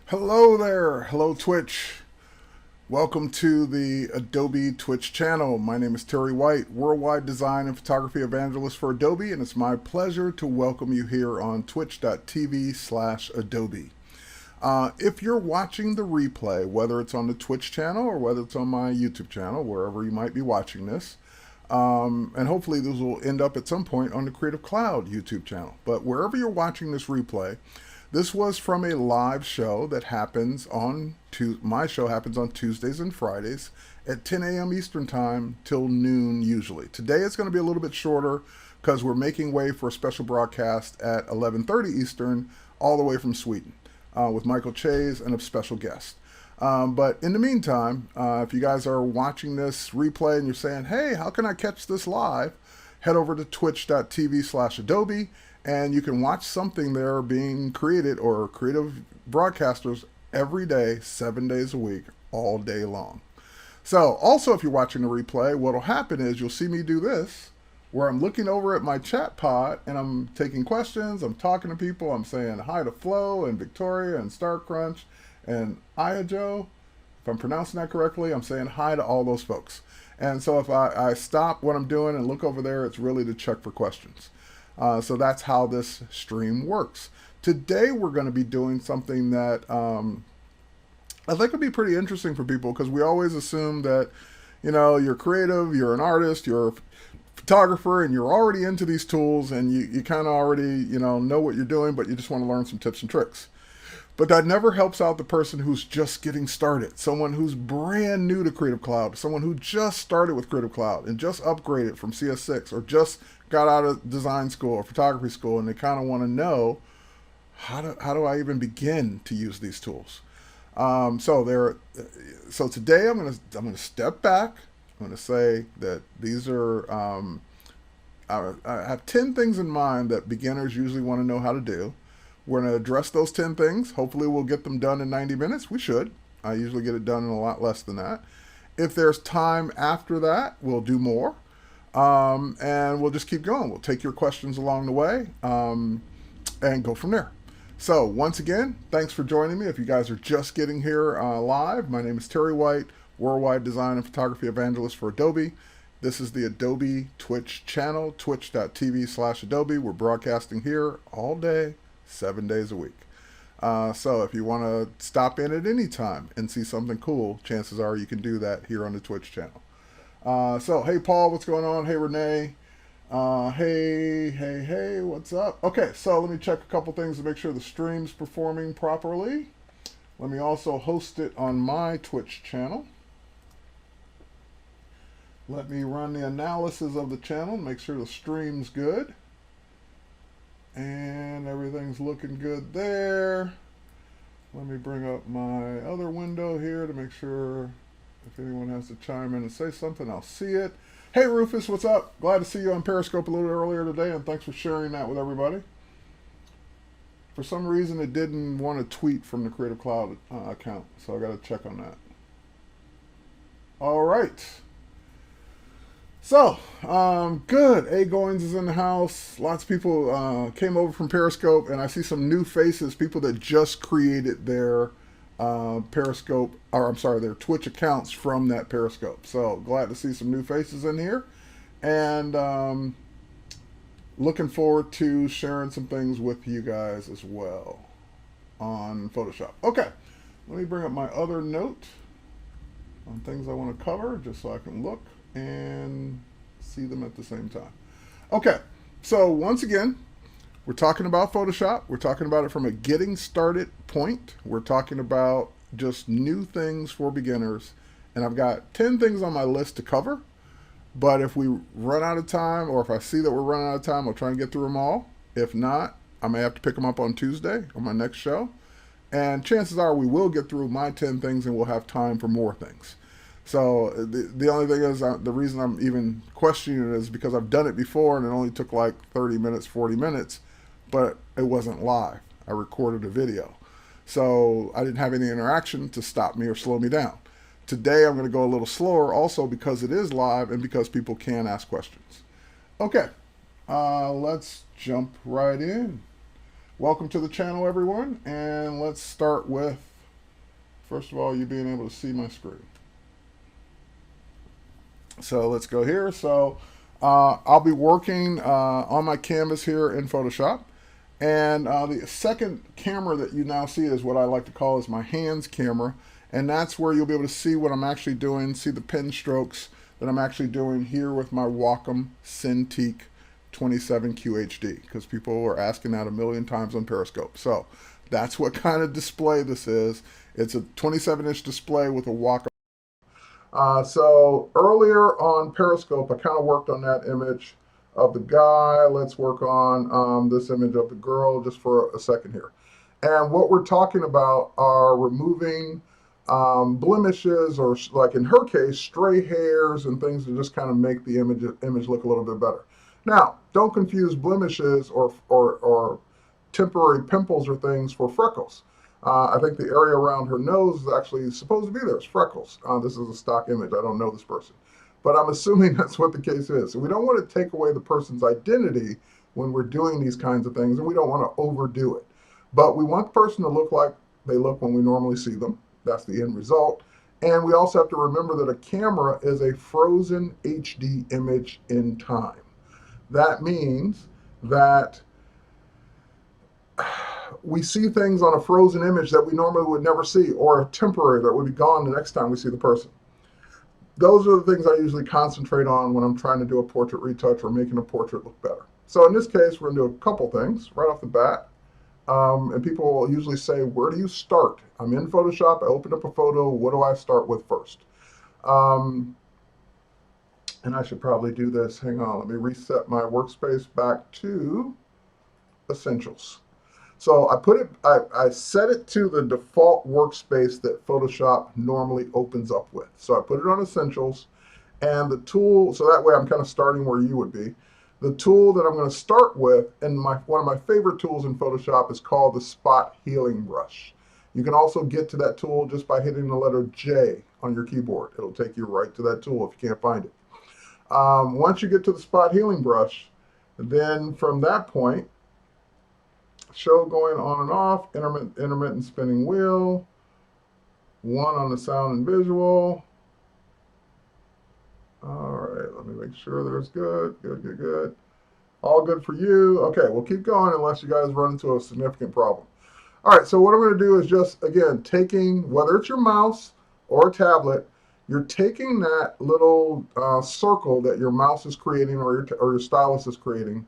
Hello there. Hello, Twitch. Welcome to the Adobe Twitch channel. My name is Terry White, Worldwide Design and Photography Evangelist for Adobe, and it's my pleasure to welcome you here on twitch.tv/Adobe. If you're watching the replay, whether it's on the Twitch channel or whether it's on my YouTube channel, wherever you might be watching this, and hopefully this will end up at some point on the Creative Cloud YouTube channel. But wherever you're watching this replay, this was from a live show that happens on my show happens on Tuesdays and Fridays at 10 a.m. Eastern time till noon usually. Today it's going to be a little bit shorter because we're making way for a special broadcast at 11:30 Eastern all the way from Sweden with Michael Chase and a special guest. But in the meantime, if you guys are watching this replay and you're saying, hey, how can I catch this live? Head over to twitch.tv/Adobe and you can watch something there being created or creative broadcasters every day, 7 days a week, all day long. So also if you're watching the replay, what'll happen is you'll see me do this where I'm looking over at my chat pod and I'm taking questions, I'm talking to people, I'm saying hi to Flo and Victoria and Star Crunch and Ayajo. If I'm pronouncing that correctly, I'm saying hi to all those folks. And so if I stop what I'm doing and look over there, it's really to check for questions. So that's how this stream works. Today we're going to be doing something that I think would be pretty interesting for people because we always assume that, you know, you're creative, you're an artist, you're a photographer, and you're already into these tools and you kind of already, know what you're doing, but you just want to learn some tips and tricks. But that never helps out the person who's just getting started, someone who's brand new to Creative Cloud, someone who just started with Creative Cloud and just upgraded from CS6 or just got out of design school or photography school and they kind of want to know how do I even begin to use these tools. So today I'm gonna step back. I'm gonna say that these are I have 10 things in mind that beginners usually want to know how to do. We're going to address those 10 things. Hopefully we'll get them done in 90 minutes. We should. I usually get it done in a lot less than that. If there's time after that, we'll do more. And we'll just keep going. We'll take your questions along the way and go from there. So once again, thanks for joining me. If you guys are just getting here live, my name is Terry White, Worldwide Design and Photography Evangelist for Adobe. This is the Adobe Twitch channel, twitch.tv/Adobe. We're broadcasting here all day, 7 days a week. So if you want to stop in at any time and see something cool, chances are you can do that here on the Twitch channel. So hey Paul, what's going on? Hey Renee. Hey, what's up? Okay, so let me check a couple things to make sure the stream's performing properly. Let me also host it on my Twitch channel. Let me run the analysis of the channel, make sure the stream's good. And everything's looking good there. Let me bring up my other window here to make sure if anyone has to chime in and say something, I'll see it. Hey Rufus, what's up? Glad to see you on Periscope a little earlier today, and thanks for sharing that with everybody. For some reason, it didn't want to tweet from the Creative Cloud account, so I got to check on that. All right. So, good. A. Goins is in the house. Lots of people came over from Periscope, and I see some new faces, people that just created their Periscope, or I'm sorry, their Twitch accounts from that Periscope. So, glad to see some new faces in here. And looking forward to sharing some things with you guys as well on Photoshop. Okay, let me bring up my other note on things I want to cover, just so I can look and see them at the same time. Okay, so once again, we're talking about Photoshop. We're talking about it from a getting started point. We're talking about just new things for beginners. And I've got 10 things on my list to cover. But if we run out of time, or if I see that we're running out of time, I'll try and get through them all. If not, I may have to pick them up on Tuesday on my next show. And chances are we will get through my 10 things and we'll have time for more things. So the only thing is, the reason I'm even questioning it is because I've done it before and it only took like 30 minutes, 40 minutes, but it wasn't live. I recorded a video. So I didn't have any interaction to stop me or slow me down. Today I'm going to go a little slower also because it is live and because people can ask questions. Okay, let's jump right in. Welcome to the channel, everyone, and let's start with First of all, you being able to see my screen. So let's go here. So I'll be working on my canvas here in Photoshop. And the second camera that you now see is what I like to call is my hands camera. And that's where you'll be able to see what I'm actually doing, see the pen strokes that I'm actually doing here with my Wacom Cintiq 27 QHD, because people are asking that a million times on Periscope. So that's what kind of display this is. It's a 27-inch display with a Wacom. So earlier on Periscope, I kind of worked on that image of the guy. Let's work on this image of the girl just for a second here. And what we're talking about are removing blemishes, or like in her case, stray hairs and things to just kind of make the image look a little bit better. Now, don't confuse blemishes or temporary pimples or things for freckles. I think the area around her nose is actually supposed to be there. It's freckles. This is a stock image. I don't know this person. But I'm assuming that's what the case is. So we don't want to take away the person's identity when we're doing these kinds of things, and we don't want to overdo it. But we want the person to look like they look when we normally see them. That's the end result. And we also have to remember that a camera is a frozen HD image in time. That means that we see things on a frozen image that we normally would never see, or a temporary that would be gone the next time we see the person. Those are the things I usually concentrate on when I'm trying to do a portrait retouch or making a portrait look better. So in this case, we're going to do a couple things right off the bat. And people will usually say, where do you start? I'm in Photoshop. I open up a photo. What do I start with first? And I should probably do this. Hang on. Let me reset my workspace back to Essentials. So I set it to the default workspace that Photoshop normally opens up with. So I put it on Essentials, and the tool, so that way I'm kind of starting where you would be. The tool that I'm going to start with, and one of my favorite tools in Photoshop, is called the Spot Healing Brush. You can also get to that tool just by hitting the letter J on your keyboard. It'll take you right to that tool if you can't find it. Once you get to the Spot Healing Brush, then from that point, show going on and off, intermittent spinning wheel, one on the sound and visual. All right, let me make sure there's good. All good for you. Okay, we'll keep going unless you guys run into a significant problem. All right, so what I'm going to do is just, again, taking, whether it's your mouse or a tablet, you're taking that little circle that your mouse is creating or your stylus is creating,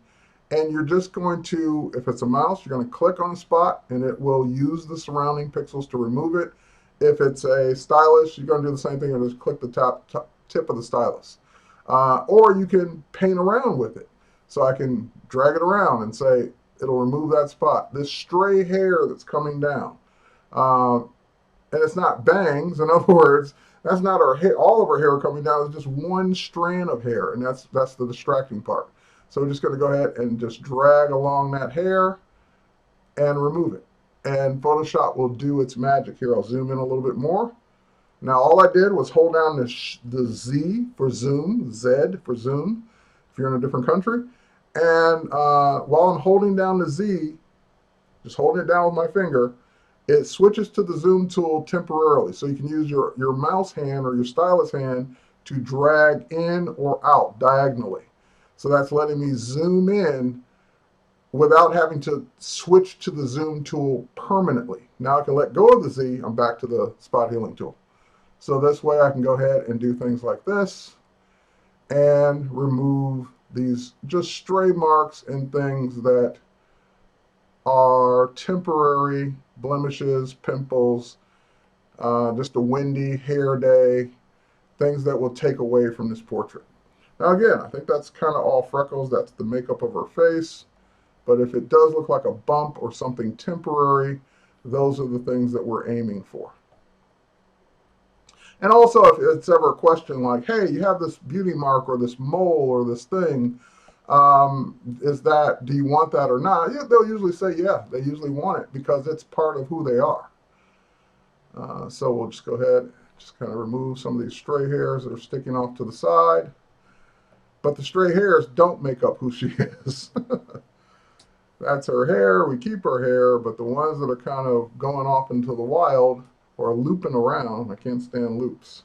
and you're just going to, if it's a mouse, you're going to click on a spot, and it will use the surrounding pixels to remove it. If it's a stylus, you're going to do the same thing and just click the tip of the stylus. Or you can paint around with it. So I can drag it around and say, it'll remove that spot. This stray hair that's coming down. And it's not bangs. In other words, that's not our hair, all of our hair coming down. It's just one strand of hair, and that's the distracting part. So we're just going to go ahead and just drag along that hair and remove it. And Photoshop will do its magic here. I'll zoom in a little bit more. Now all I did was hold down the Z for zoom, Z for zoom, if you're in a different country. And while I'm holding down the Z, just holding it down with my finger, it switches to the zoom tool temporarily. So you can use your mouse hand or your stylus hand to drag in or out diagonally. So that's letting me zoom in without having to switch to the zoom tool permanently. Now I can let go of the Z, I'm back to the spot healing tool. So this way I can go ahead and do things like this and remove these just stray marks and things that are temporary blemishes, pimples, just a windy hair day, things that will take away from this portrait. Now again, I think that's kind of all freckles. That's the makeup of her face. But if it does look like a bump or something temporary, those are the things that we're aiming for. And also, if it's ever a question like, hey, you have this beauty mark or this mole or this thing, do you want that or not? Yeah, they'll usually say, yeah, they usually want it because it's part of who they are. So we'll just go ahead, just kind of remove some of these stray hairs that are sticking off to the side. But the stray hairs don't make up who she is. That's her hair. We keep her hair, but the ones that are kind of going off into the wild, or looping around. I can't stand loops.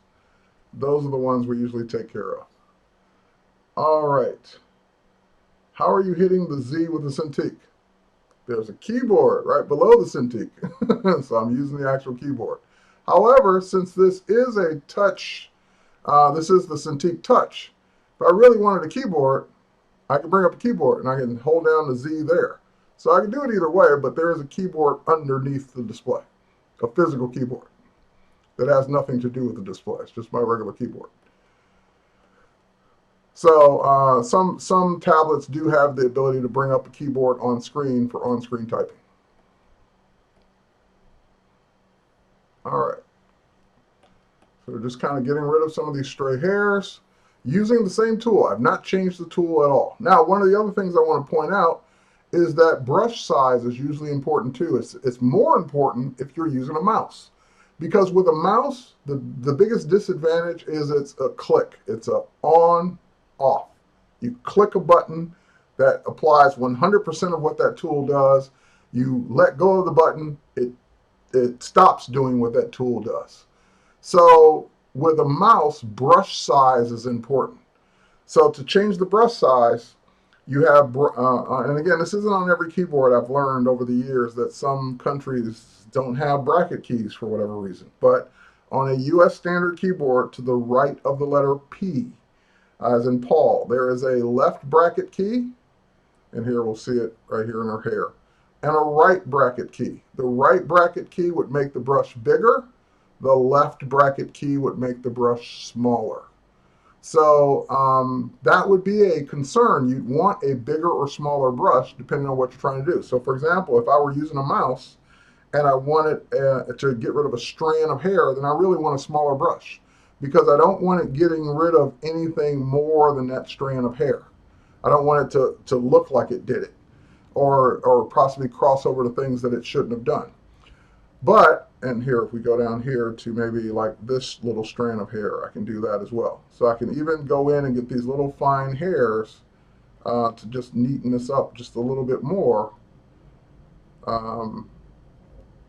Those are the ones we usually take care of. All right. How are you hitting the Z with the Cintiq? There's a keyboard right below the Cintiq. So I'm using the actual keyboard. However, since this is a touch, this is the Cintiq Touch. If I really wanted a keyboard, I can bring up a keyboard and I can hold down the Z there. So I can do it either way, but there is a keyboard underneath the display, a physical keyboard that has nothing to do with the display. It's just my regular keyboard. So some tablets do have the ability to bring up a keyboard on screen for on-screen typing. All right. So we're just kind of getting rid of some of these stray hairs using the same tool. I've not changed the tool at all. Now, one of the other things I want to point out is that brush size is usually important too. It's more important if you're using a mouse. Because with a mouse, the biggest disadvantage is it's a click. It's a on, off. You click a button that applies 100% of what that tool does. You let go of the button, it stops doing what that tool does. So with a mouse, brush size is important. So to change the brush size, you have, and again, this isn't on every keyboard. I've learned over the years that some countries don't have bracket keys for whatever reason. But on a US standard keyboard, to the right of the letter P, as in Paul, there is a left bracket key, and here we'll see it right here in our hair, and a right bracket key. The right bracket key would make the brush bigger. The left bracket key would make the brush smaller. So that would be a concern. You'd want a bigger or smaller brush depending on what you're trying to do. So for example, if I were using a mouse and I wanted to get rid of a strand of hair, then I really want a smaller brush because I don't want it getting rid of anything more than that strand of hair. I don't want it to look like it did it or possibly cross over to things that it shouldn't have done. But, and here, if we go down here to maybe like this little strand of hair, I can do that as well. So I can even go in and get these little fine hairs to just neaten this up just a little bit more,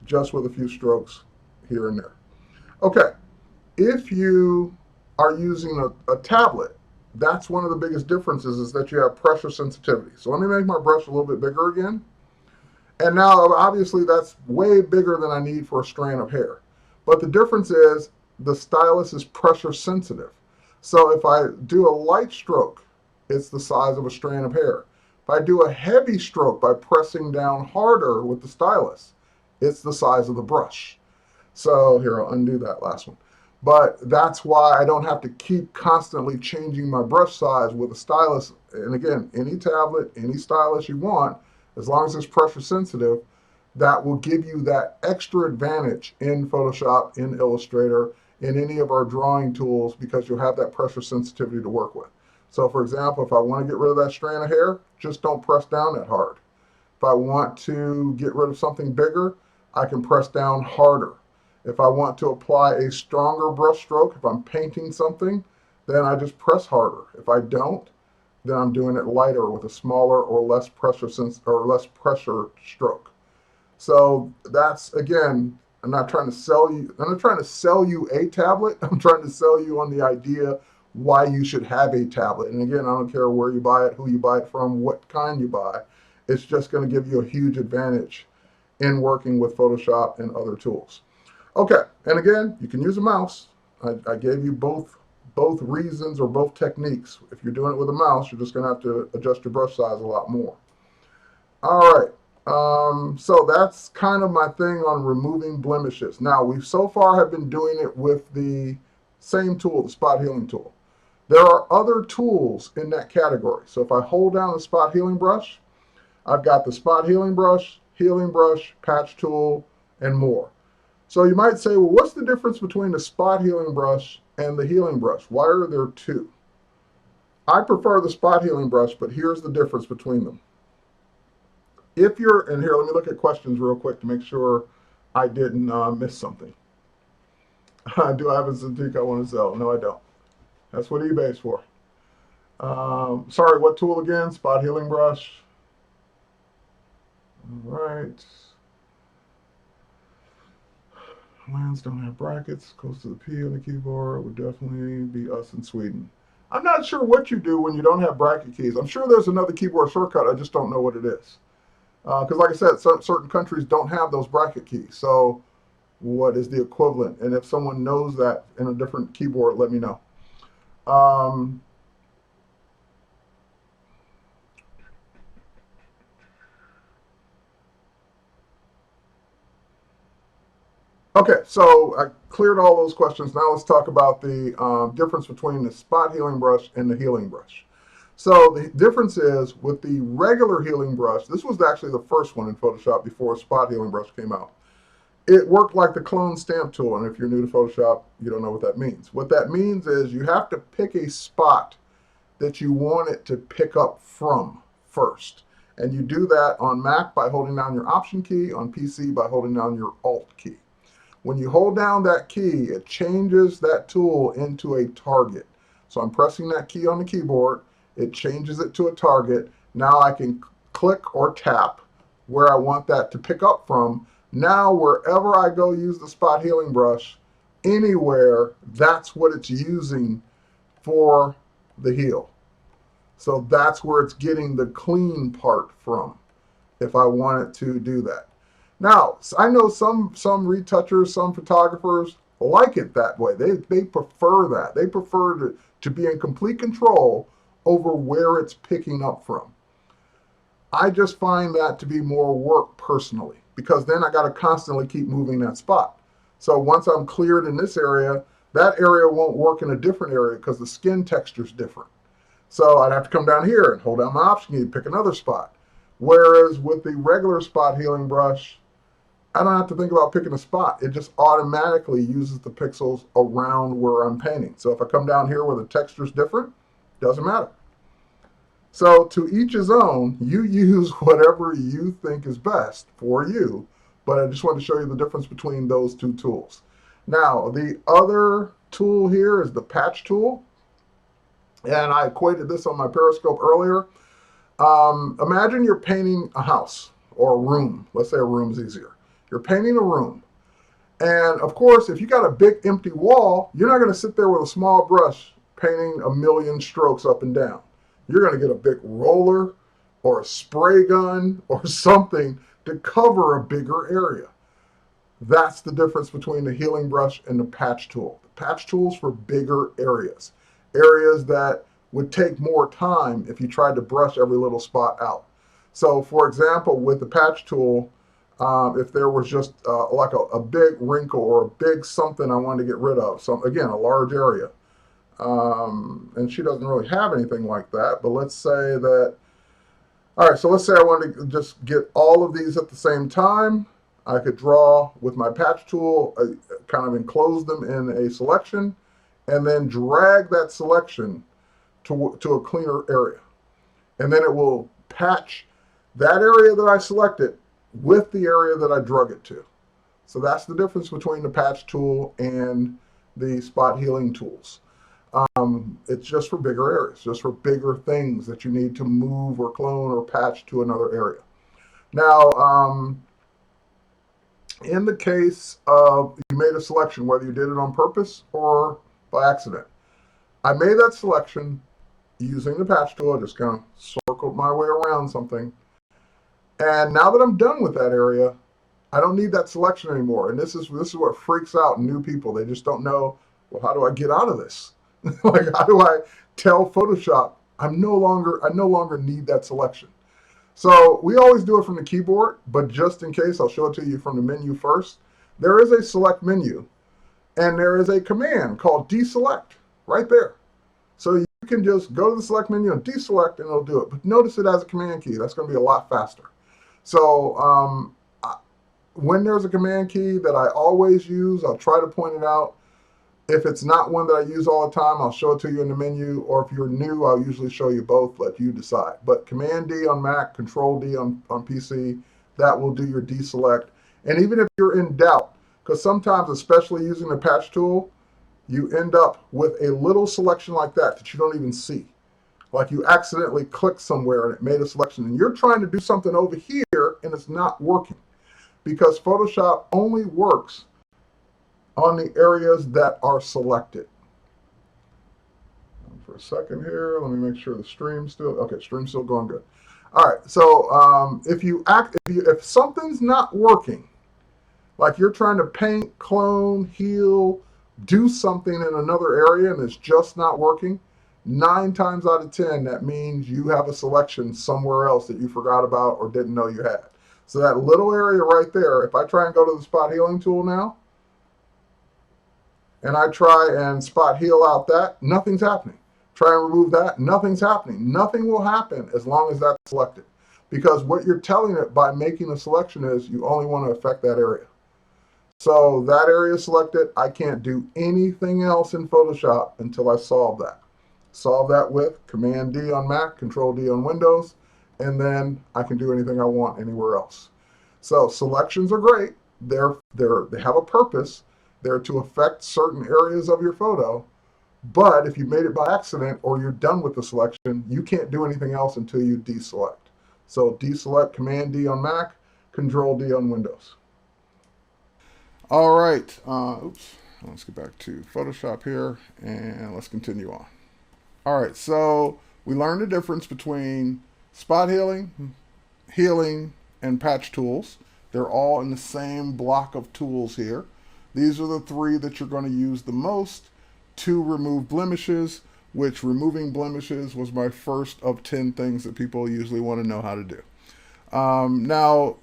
just with a few strokes here and there. Okay, if you are using a tablet, that's one of the biggest differences is that you have pressure sensitivity. So let me make my brush a little bit bigger again. And now, obviously, that's way bigger than I need for a strand of hair. But the difference is the stylus is pressure sensitive. So if I do a light stroke, it's the size of a strand of hair. If I do a heavy stroke by pressing down harder with the stylus, it's the size of the brush. So here, I'll undo that last one. But that's why I don't have to keep constantly changing my brush size with a stylus. And again, any tablet, any stylus you want, as long as it's pressure sensitive, that will give you that extra advantage in Photoshop, in Illustrator, in any of our drawing tools because you'll have that pressure sensitivity to work with. So for example, if I want to get rid of that strand of hair, just don't press down that hard. If I want to get rid of something bigger, I can press down harder. If I want to apply a stronger brush stroke, if I'm painting something, then I just press harder. If I don't, then I'm doing it lighter with a smaller or less pressure stroke. So that's, again, I'm not trying to sell you a tablet. I'm trying to sell you on the idea why you should have a tablet. And again, I don't care where you buy it, who you buy it from, what kind you buy. It's just going to give you a huge advantage in working with Photoshop and other tools. Okay, and again, you can use a mouse. I gave you both reasons or both techniques. If you're doing it with a mouse, you're just going to have to adjust your brush size a lot more. All right, so that's kind of my thing on removing blemishes. Now, we so far have been doing it with the same tool, the spot healing tool. There are other tools in that category. So if I hold down the spot healing brush, I've got the spot healing brush, patch tool, and more. So you might say, well, what's the difference between the spot healing brush and the healing brush? Why are there two? I prefer the spot healing brush, but here's the difference between them. If you're, and here, let me look at questions real quick to make sure I didn't miss something. Do I have a Cintiq I want to sell? No, I don't. That's what eBay's for. Sorry, what tool again? Spot healing brush. All right. Lands don't have brackets. Close to the P on the keyboard would definitely be us in Sweden. I'm not sure what you do when you don't have bracket keys. I'm sure there's another keyboard shortcut. I just don't know what it is. Because, like I said, certain countries don't have those bracket keys. So, what is the equivalent? And if someone knows that in a different keyboard, let me know. Um, Okay, so I cleared all those questions. Now let's talk about the difference between the spot healing brush and the healing brush. So the difference is with the regular healing brush, this was actually the first one in Photoshop before spot healing brush came out. It worked like the clone stamp tool, and if you're new to Photoshop, you don't know what that means. What that means is you have to pick a spot that you want it to pick up from first. And you do that on Mac by holding down your Option key, on PC by holding down your Alt key. When you hold down that key, it changes that tool into a target. So I'm pressing that key on the keyboard. It changes it to a target. Now I can click or tap where I want that to pick up from. Now, wherever I go use the spot healing brush, anywhere, that's what it's using for the heal. So that's where it's getting the clean part from if I want it to do that. Now, I know some retouchers, some photographers like it that way. They prefer that. They prefer to be in complete control over where it's picking up from. I just find that to be more work personally, because then I got to constantly keep moving that spot. So once I'm cleared in this area, that area won't work in a different area because the skin texture is different. So I'd have to come down here and hold down my Option key, pick another spot. Whereas with the regular spot healing brush, I don't have to think about picking a spot. It just automatically uses the pixels around where I'm painting. So if I come down here where the texture is different, doesn't matter. So to each his own, you use whatever you think is best for you. But I just wanted to show you the difference between those two tools. Now, the other tool here is the patch tool. And I equated this on my Periscope earlier. Imagine you're painting a house or a room. Let's say a room is easier. You're painting a room. And of course, if you got a big empty wall, you're not going to sit there with a small brush painting a million strokes up and down. You're going to get a big roller or a spray gun or something to cover a bigger area. That's the difference between the healing brush and the patch tool. The patch tool is for bigger areas, areas that would take more time if you tried to brush every little spot out. So for example, with the patch tool, if there was just like a big wrinkle or a big something I wanted to get rid of, again, a large area. And she doesn't really have anything like that, but let's say that, all right, so let's say I wanted to just get all of these at the same time. I could draw with my patch tool, kind of enclose them in a selection, and then drag that selection to a cleaner area. And then it will patch that area that I selected with the area that I drug it to. So that's the difference between the patch tool and the spot healing tools. It's just for bigger areas, just for bigger things that you need to move or clone or patch to another area. Now, in the case of you made a selection, whether you did it on purpose or by accident, I made that selection using the patch tool. I just kind of circled my way around something. And now that I'm done with that area, I don't need that selection anymore. And this is what freaks out new people. They just don't know, well, how do I get out of this? Like, how do I tell Photoshop I no longer need that selection? So we always do it from the keyboard, but just in case, I'll show it to you from the menu first. There is a select menu, and there is a command called deselect right there. So you can just go to the select menu and deselect, and it'll do it. But notice it has a command key. That's going to be a lot faster. So when there's a command key that I always use, I'll try to point it out. If it's not one that I use all the time, I'll show it to you in the menu. Or if you're new, I'll usually show you both, let you decide. But Command D on Mac, Control D on PC, that will do your deselect. And even if you're in doubt, because sometimes, especially using the patch tool, you end up with a little selection like that you don't even see. Like you accidentally clicked somewhere and it made a selection, and you're trying to do something over here and it's not working, because Photoshop only works on the areas that are selected. For a second here, let me make sure the stream's still, okay, stream's still going good. All right, so if something's not working, like you're trying to paint, clone, heal, do something in another area and it's just not working, 9 times out of 10, that means you have a selection somewhere else that you forgot about or didn't know you had. So that little area right there, if I try and go to the spot healing tool now, and I try and spot heal out that, nothing's happening. Try and remove that, nothing's happening. Nothing will happen as long as that's selected. Because what you're telling it by making a selection is you only want to affect that area. So that area is selected. I can't do anything else in Photoshop until I solve that. Solve that with Command D on Mac, Control D on Windows, and then I can do anything I want anywhere else. So selections are great. They have a purpose. They're to affect certain areas of your photo. But if you made it by accident or you're done with the selection, you can't do anything else until you deselect. So deselect, Command D on Mac, Control D on Windows. All right. Oops. Let's get back to Photoshop here and let's continue on. All right. So we learned the difference between spot healing, healing, and patch tools. They're all in the same block of tools here. These are the 3 that you're going to use the most to remove blemishes, which removing blemishes was my first of 10 things that people usually want to know how to do. Now,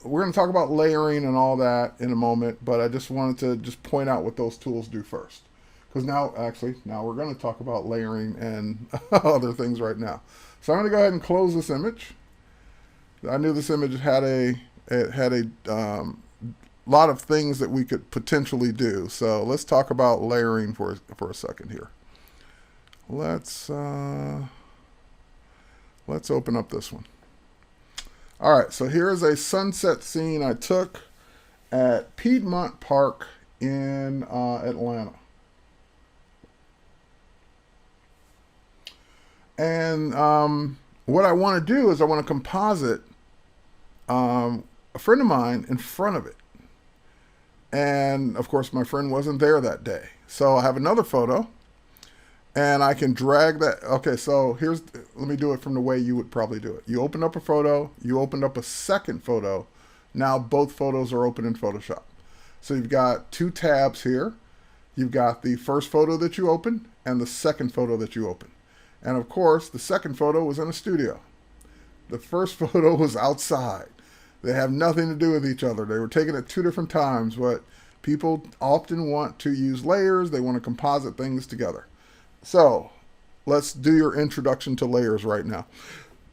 we're going to talk about layering and all that in a moment, but I just wanted to just point out what those tools do first. Because now we're going to talk about layering and other things right now. So I'm going to go ahead and close this image. I knew this image had a lot of things that we could potentially do. So let's talk about layering for a second here. Let's open up this one. All right, so here's a sunset scene I took at Piedmont Park in Atlanta. And what I want to do is I want to composite a friend of mine in front of it. And of course, my friend wasn't there that day. So I have another photo and I can drag that. Okay, so let me do it from the way you would probably do it. You open up a photo, you opened up a second photo. Now both photos are open in Photoshop. So you've got 2 tabs here. You've got the first photo that you opened and the second photo that you opened. And of course, the second photo was in a studio. The first photo was outside. They have nothing to do with each other. They were taken at 2 different times, but people often want to use layers. They want to composite things together. So let's do your introduction to layers right now.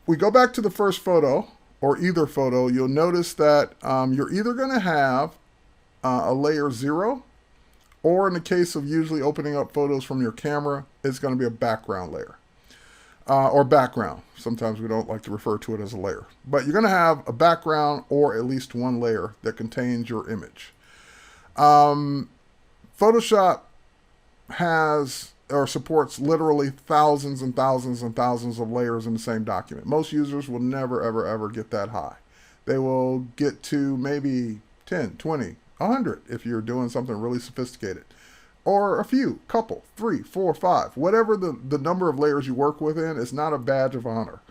We go back to the first photo, or either photo, you'll notice that you're either going to have a layer 0, or in the case of usually opening up photos from your camera, it's going to be a background layer. Or background. Sometimes we don't like to refer to it as a layer. But you're going to have a background or at least one layer that contains your image. Photoshop has or supports literally thousands and thousands and thousands of layers in the same document. Most users will never, ever, ever get that high. They will get to maybe 10, 20, 100 if you're doing something really sophisticated. Or a few, couple, 3, 4, 5, whatever the number of layers you work within is not a badge of honor.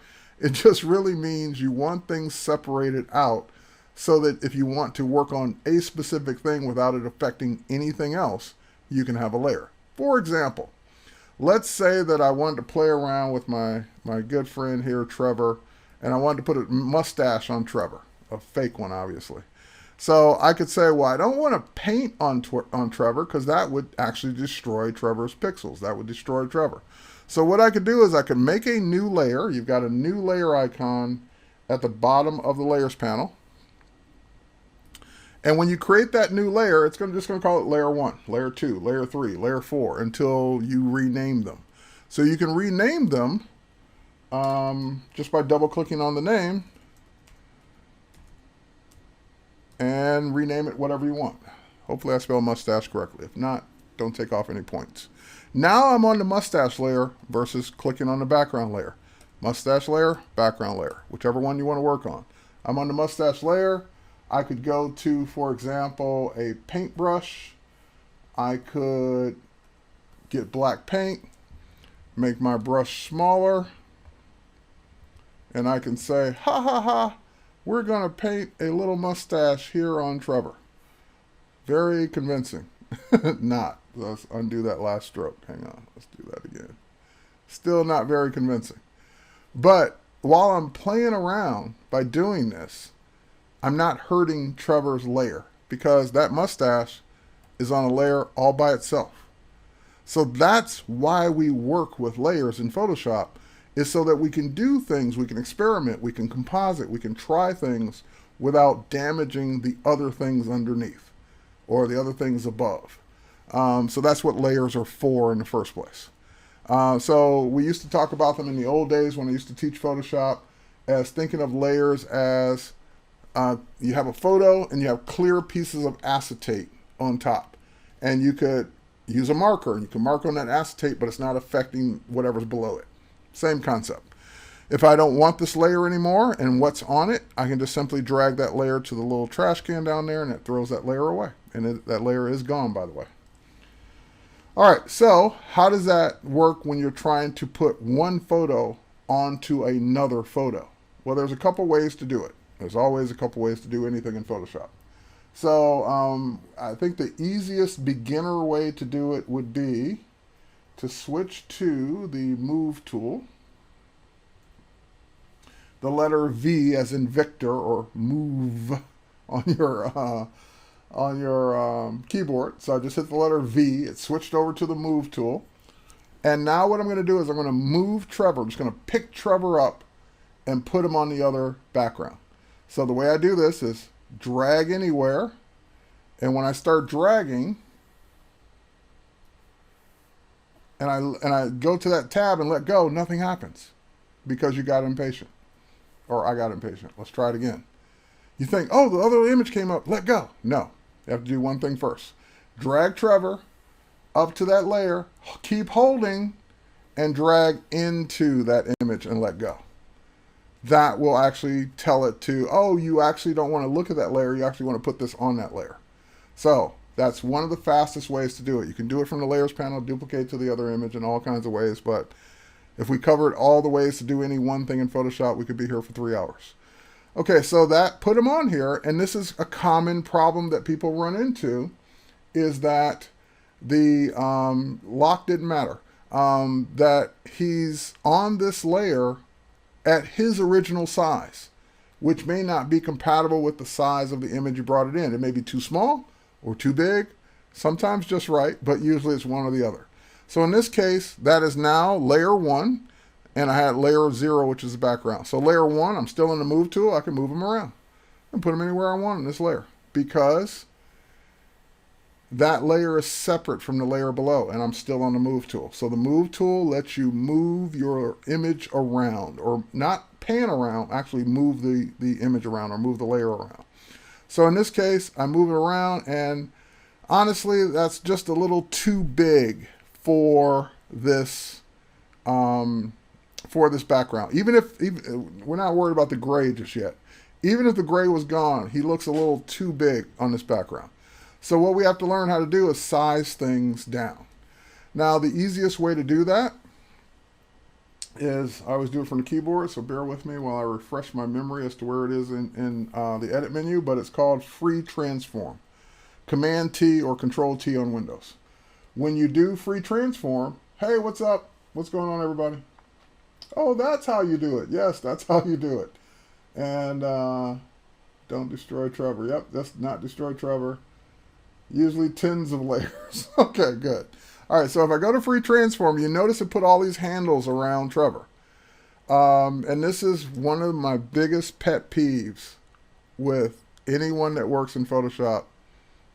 It just really means you want things separated out so that if you want to work on a specific thing without it affecting anything else, you can have a layer. For example, let's say that I wanted to play around with my good friend here, Trevor, and I wanted to put a mustache on Trevor, a fake one, obviously. So I could say, well, I don't want to paint on Trevor because that would actually destroy Trevor's pixels. That would destroy Trevor. So what I could do is I could make a new layer. You've got a new layer icon at the bottom of the layers panel. And when you create that new layer, it's just going to call it layer 1, layer 2, layer 3, layer 4 until you rename them. So you can rename them just by double clicking on the name and rename it whatever you want. Hopefully I spell mustache correctly. If not, don't take off any points. Now I'm on the mustache layer versus clicking on the background layer. Mustache layer, background layer, whichever one you want to work on. I'm on the mustache layer. I could go to, for example, a paintbrush I could get black paint, make my brush smaller, and I can say, ha ha ha, we're going to paint a little mustache here on Trevor. Very convincing. Not. Let's undo that last stroke. Hang on. Let's do that again. Still not very convincing. But while I'm playing around by doing this, I'm not hurting Trevor's layer because that mustache is on a layer all by itself. So that's why we work with layers in Photoshop, is so that we can do things, we can experiment, we can composite, we can try things without damaging the other things underneath or the other things above. So that's what layers are for in the first place. So we used to talk about them in the old days when I used to teach Photoshop as thinking of layers as you have a photo and you have clear pieces of acetate on top. And you could use a marker and you can mark on that acetate, but it's not affecting whatever's below it. Same concept. If I don't want this layer anymore and what's on it, I can just simply drag that layer to the little trash can down there and it throws that layer away. And that layer is gone, by the way. All right, so how does that work when you're trying to put one photo onto another photo? Well, there's a couple ways to do it. There's always a couple ways to do anything in Photoshop. So I think the easiest beginner way to do it would be to switch to the Move tool, the letter V as in Victor, or Move on your keyboard. So I just hit the letter V. It switched over to the Move tool. And now what I'm going to do is I'm going to move Trevor. I'm just going to pick Trevor up and put him on the other background. So the way I do this is drag anywhere. And when I start dragging, and I go to that tab and let go, nothing happens because you got impatient. Or I got impatient. Let's try it again. You think, oh, the other image came up, let go. No, you have to do one thing first. Drag Trevor up to that layer, keep holding, and drag into that image and let go. That will actually tell it to, oh, you actually don't want to look at that layer, you actually want to put this on that layer. So that's one of the fastest ways to do it. You can do it from the layers panel, duplicate to the other image in all kinds of ways, but if we covered all the ways to do any one thing in Photoshop, we could be here for 3 hours. Okay, so that put them on here, and this is a common problem that people run into, is that the lock didn't matter. That he's on this layer at his original size, which may not be compatible with the size of the image you brought it in. It may be too small or too big, sometimes just right, but usually it's one or the other. So in this case, that is now layer 1, and I had layer 0, which is the background. So layer 1, I'm still in the Move tool. I can move them around and put them anywhere I want in this layer because that layer is separate from the layer below, and I'm still on the Move tool. So the Move tool lets you move your image around, or not pan around, actually move the image around or move the layer around. So in this case, I move it around, and honestly, that's just a little too big for this background. Even we're not worried about the gray just yet. Even if the gray was gone, he looks a little too big on this background. So what we have to learn how to do is size things down. Now, the easiest way to do that is, I always do it from the keyboard, so bear with me while I refresh my memory as to where it is in the edit menu, but it's called Free Transform. Command T or Control T on Windows. When you do Free Transform, hey, what's up? What's going on, everybody? Oh, that's how you do it. Yes, that's how you do it. And don't destroy Trevor. Yep, that's not destroy Trevor. Usually tens of layers. Okay, good. All right, so if I go to Free Transform, you notice it put all these handles around Trevor. And this is one of my biggest pet peeves with anyone that works in Photoshop,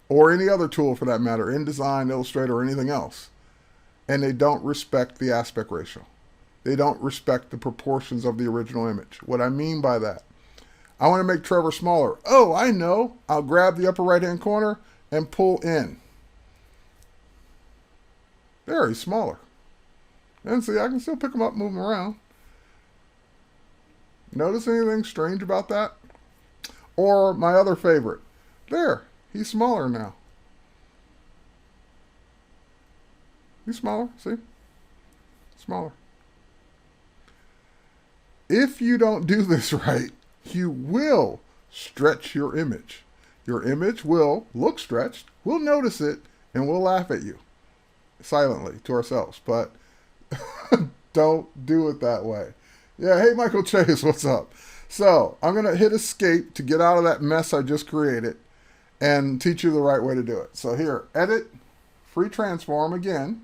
or any other tool for that matter, InDesign, Illustrator, or anything else. And they don't respect the aspect ratio. They don't respect the proportions of the original image. What I mean by that, I want to make Trevor smaller. Oh, I know. I'll grab the upper right-hand corner and pull in. There, he's smaller. And see, I can still pick him up, move him around. Notice anything strange about that? Or my other favorite. There, he's smaller now. Be smaller, see? Smaller. If you don't do this right, you will stretch your image. Your image will look stretched, we'll notice it, and we'll laugh at you silently to ourselves. But don't do it that way. Yeah, hey Michael Chase, what's up? So I'm going to hit escape to get out of that mess I just created and teach you the right way to do it. So here, edit, free transform again.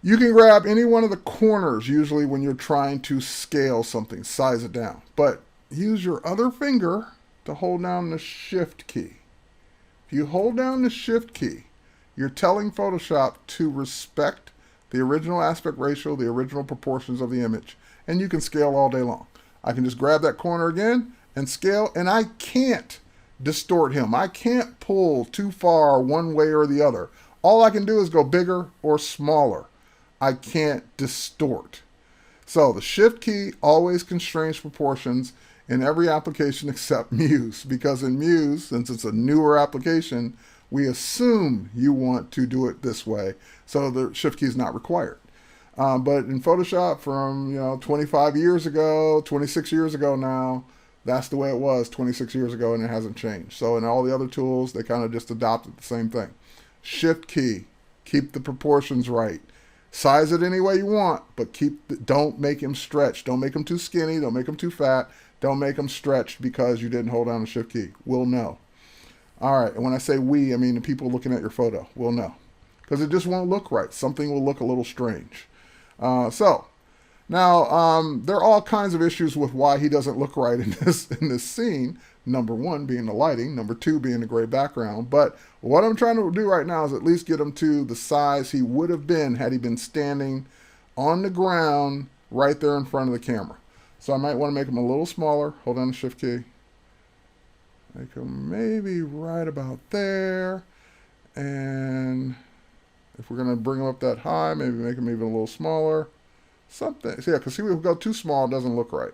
You can grab any one of the corners usually when you're trying to scale something, size it down. But use your other finger to hold down the shift key. If you hold down the shift key, you're telling Photoshop to respect the original aspect ratio, the original proportions of the image, and you can scale all day long. I can just grab that corner again and scale, and I can't distort him. I can't pull too far one way or the other. All I can do is go bigger or smaller. I can't distort. So the shift key always constrains proportions in every application except Muse, because in Muse, since it's a newer application, we assume you want to do it this way, so the shift key is not required. But in Photoshop from 25 years ago, 26 years ago now, that's the way it was 26 years ago, and it hasn't changed. So in all the other tools, they kind of just adopted the same thing. Shift key, keep the proportions right. Size it any way you want, but don't make him stretch. Don't make him too skinny. Don't make him too fat. Don't make him stretched because you didn't hold down the shift key. We'll know. All right, and when I say we, I mean the people looking at your photo will know, because it just won't look right. Something will look a little strange. So now there are all kinds of issues with why he doesn't look right in this scene. Number one being the lighting, number two being the gray background. But what I'm trying to do right now is at least get him to the size he would have been had he been standing on the ground right there in front of the camera. So I might want to make him a little smaller. Hold down the shift key. Make him maybe right about there. And if we're going to bring him up that high, maybe make him even a little smaller. Something. So yeah, because see, if we go too small, it doesn't look right.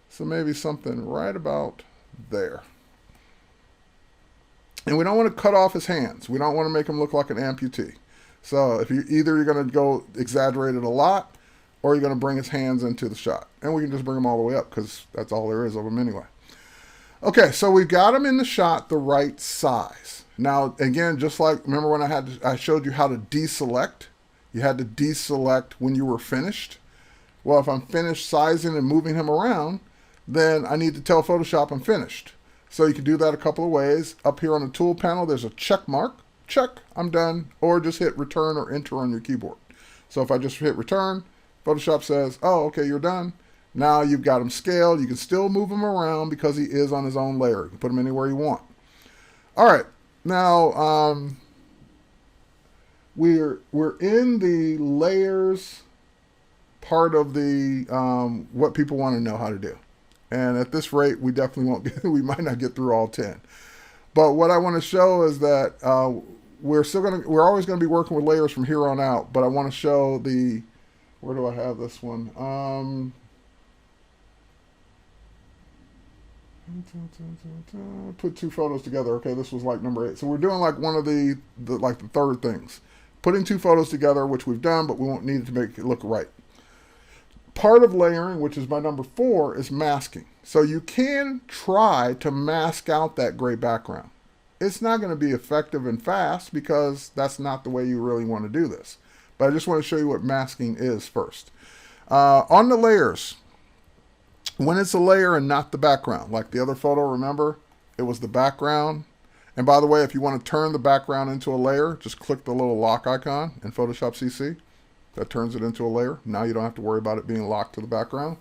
So maybe something right about there. And we don't want to cut off his hands. We don't want to make him look like an amputee. So if you're going to go exaggerate it a lot, or you're going to bring his hands into the shot. And we can just bring them all the way up, because that's all there is of them anyway. Okay, so we've got them in the shot the right size. Now, again, just like, remember when I showed you how to deselect? You had to deselect when you were finished. Well, if I'm finished sizing and moving him around, then I need to tell Photoshop I'm finished. So you can do that a couple of ways. Up here on the tool panel, there's a check mark. Check, I'm done. Or just hit return or enter on your keyboard. So if I just hit return, Photoshop says, oh, okay, you're done. Now you've got him scaled. You can still move him around because he is on his own layer. You can put him anywhere you want. All right, now we're in the layers part of the what people want to know how to do. And at this rate, we definitely won't get, we might not get through all 10. But what I want to show is that we're always going to be working with layers from here on out. But I want to show the, where do I have this one? Put two photos together. Okay, this was like number 8. So we're doing like one of the third things. Putting two photos together, which we've done, but we won't need it to make it look right. Part of layering, which is my number 4, is masking. So you can try to mask out that gray background. It's not going to be effective and fast because that's not the way you really want to do this. But I just want to show you what masking is first. On the layers, when it's a layer and not the background, like the other photo, remember, it was the background. And by the way, if you want to turn the background into a layer, just click the little lock icon in Photoshop CC. That turns it into a layer. Now you don't have to worry about it being locked to the background.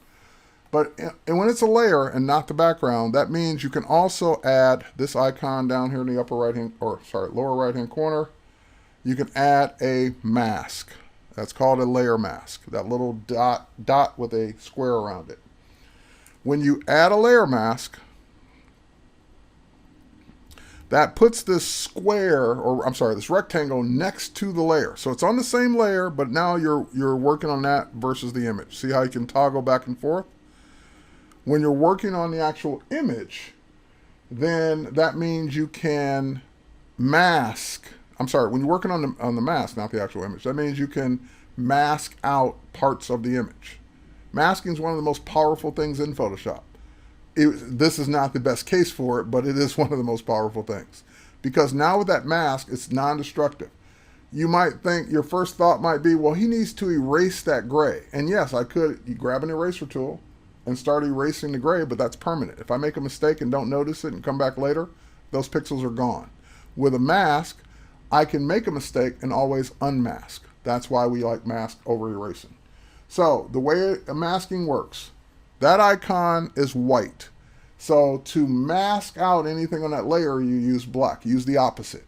But when it's a layer and not the background, that means you can also add this icon down here in the lower right hand corner. You can add a mask. That's called a layer mask. That little dot with a square around it. When you add a layer mask, that puts this square, this rectangle next to the layer. So it's on the same layer, but now you're working on that versus the image. See how you can toggle back and forth? When you're working on the actual image, then that means you can mask I'm sorry, when you're working on the mask, not the actual image, that means you can mask out parts of the image. Masking is one of the most powerful things in Photoshop. This is not the best case for it, but it is one of the most powerful things. Because now with that mask, it's non-destructive. You might think, your first thought might be, well, he needs to erase that gray. And yes, I could. You grab an eraser tool and start erasing the gray, but that's permanent. If I make a mistake and don't notice it and come back later, those pixels are gone. With a mask, I can make a mistake and always unmask. That's why we like mask over erasing. So the way masking works, that icon is white. So to mask out anything on that layer, you use black. Use the opposite.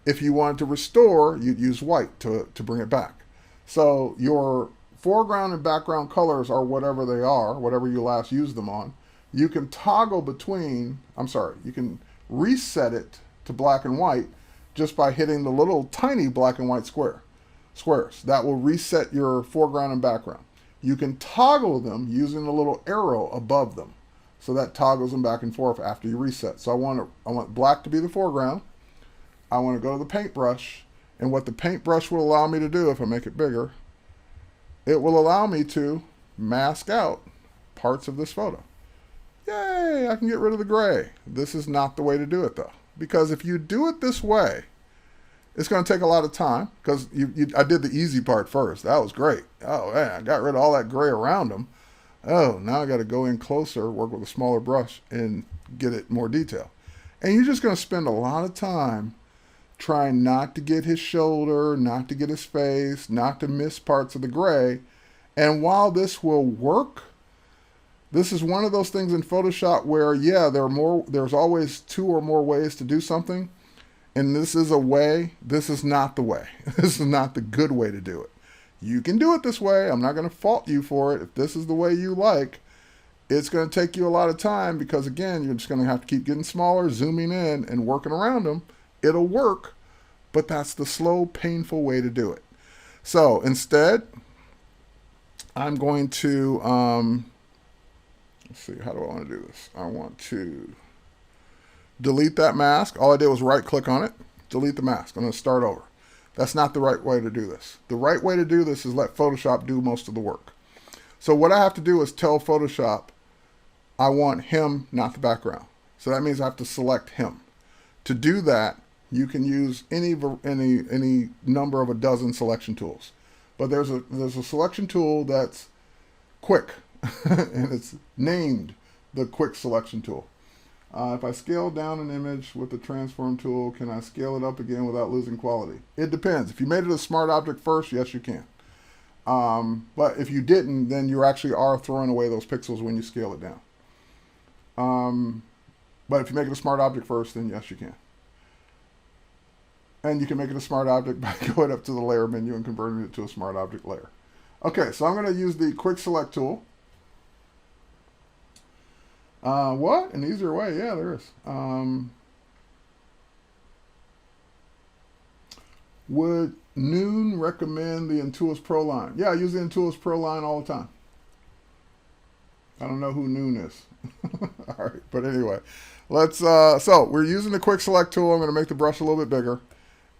If you wanted to restore, you'd use white to bring it back. So your foreground and background colors are whatever they are, whatever you last used them on. You can toggle between, you can reset it to black and white just by hitting the little tiny black and white squares. That will reset your foreground and background. You can toggle them using the little arrow above them. So that toggles them back and forth after you reset. So I want black to be the foreground. I want to go to the paintbrush, and what the paintbrush will allow me to do, if I make it bigger, it will allow me to mask out parts of this photo. Yay, I can get rid of the gray. This is not the way to do it though, because if you do it this way, it's going to take a lot of time, because I did the easy part first. That was great. Oh man, I got rid of all that gray around them. Oh, now I got to go in closer, work with a smaller brush, and get it more detail. And you're just going to spend a lot of time trying not to get his shoulder, not to get his face, not to miss parts of the gray. And while this will work, this is one of those things in Photoshop where, yeah, there's always 2 or more ways to do something. And this is a way. This is not the way. This is not the good way to do it. You can do it this way. I'm not going to fault you for it. If this is the way you like, it's going to take you a lot of time because, again, you're just going to have to keep getting smaller, zooming in, and working around them. It'll work, but that's the slow, painful way to do it. So instead, I'm going to, let's see, how do I want to do this? I want to delete that mask. All I did was right-click on it, delete the mask. I'm going to start over. That's not the right way to do this. The right way to do this is let Photoshop do most of the work. So what I have to do is tell Photoshop I want him, not the background. So that means I have to select him. To do that, you can use any number of a dozen selection tools. But there's a selection tool that's quick, and it's named the quick selection tool. If I scale down an image with the transform tool, can I scale it up again without losing quality? It depends. If you made it a smart object first, yes, you can. But if you didn't, then you actually are throwing away those pixels when you scale it down. But if you make it a smart object first, then yes, you can. And you can make it a smart object by going up to the layer menu and converting it to a smart object layer. Okay, so I'm going to use the quick select tool. What? An easier way? Yeah, there is. Would Noon recommend the Intuos Pro line? Yeah, I use the Intuos Pro line all the time. I don't know who Noon is. All right, but anyway, so we're using the quick select tool. I'm going to make the brush a little bit bigger,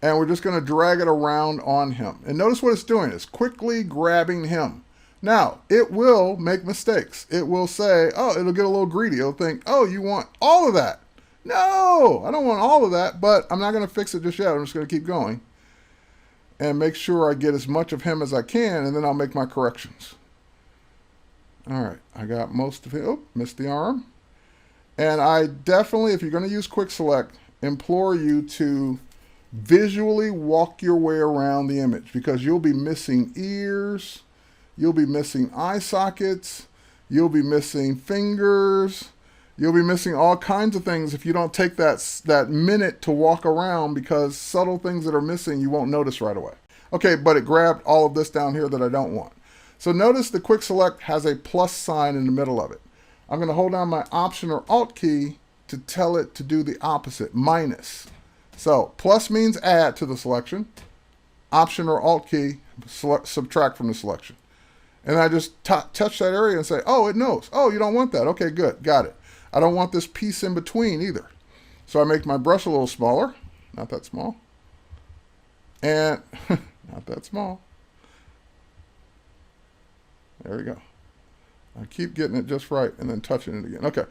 and we're just going to drag it around on him. And notice what it's doing. It's quickly grabbing him. Now, it will make mistakes. It will say, oh, it'll get a little greedy. It'll think, oh, you want all of that. No, I don't want all of that, but I'm not going to fix it just yet. I'm just going to keep going and make sure I get as much of him as I can, and then I'll make my corrections. All right, I got most of it. Oh, missed the arm. And I definitely, if you're going to use quick select, implore you to visually walk your way around the image, because you'll be missing ears, you'll be missing eye sockets, you'll be missing fingers, you'll be missing all kinds of things if you don't take that minute to walk around, because subtle things that are missing you won't notice right away. Okay, but it grabbed all of this down here that I don't want. So notice the quick select has a plus sign in the middle of it. I'm going to hold down my Option or Alt key to tell it to do the opposite, minus. So plus means add to the selection. Option or Alt key, subtract from the selection. And I just touch that area and say, oh, it knows. Oh, you don't want that. Okay, good. Got it. I don't want this piece in between either. So I make my brush a little smaller. Not that small. And not that small. There we go. I keep getting it just right and then touching it again. Okay.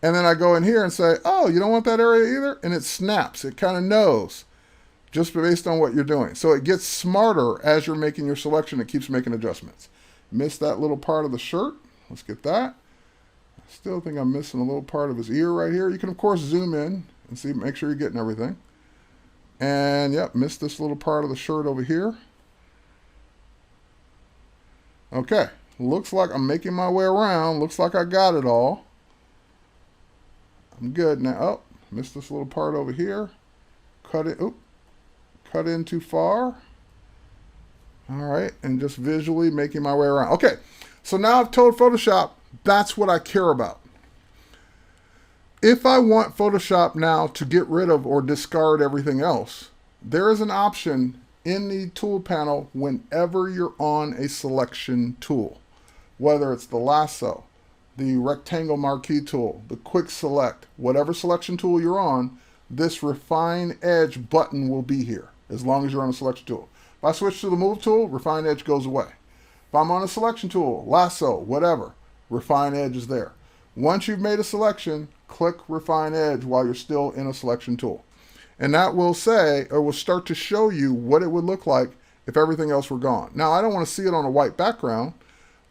And then I go in here and say, oh, you don't want that area either? And it snaps. It kind of knows just based on what you're doing. So it gets smarter as you're making your selection. It keeps making adjustments. Missed that little part of the shirt. Let's get that. I still think I'm missing a little part of his ear right here. You can, of course, zoom in and see, make sure you're getting everything. And, yep, missed this little part of the shirt over here. Okay. Looks like I'm making my way around. Looks like I got it all. I'm good now. Oh, missed this little part over here. Cut it. Oop. Cut in too far. All right. And just visually making my way around. Okay. So now I've told Photoshop that's what I care about. If I want Photoshop now to get rid of or discard everything else, there is an option in the tool panel whenever you're on a selection tool. Whether it's the lasso, the rectangle marquee tool, the quick select, whatever selection tool you're on, this refine edge button will be here as long as you're on a selection tool. If I switch to the move tool, refine edge goes away. If I'm on a selection tool, lasso, whatever, refine edge is there. Once you've made a selection, click refine edge while you're still in a selection tool. And that will say, or will start to show you what it would look like if everything else were gone. Now, I don't want to see it on a white background.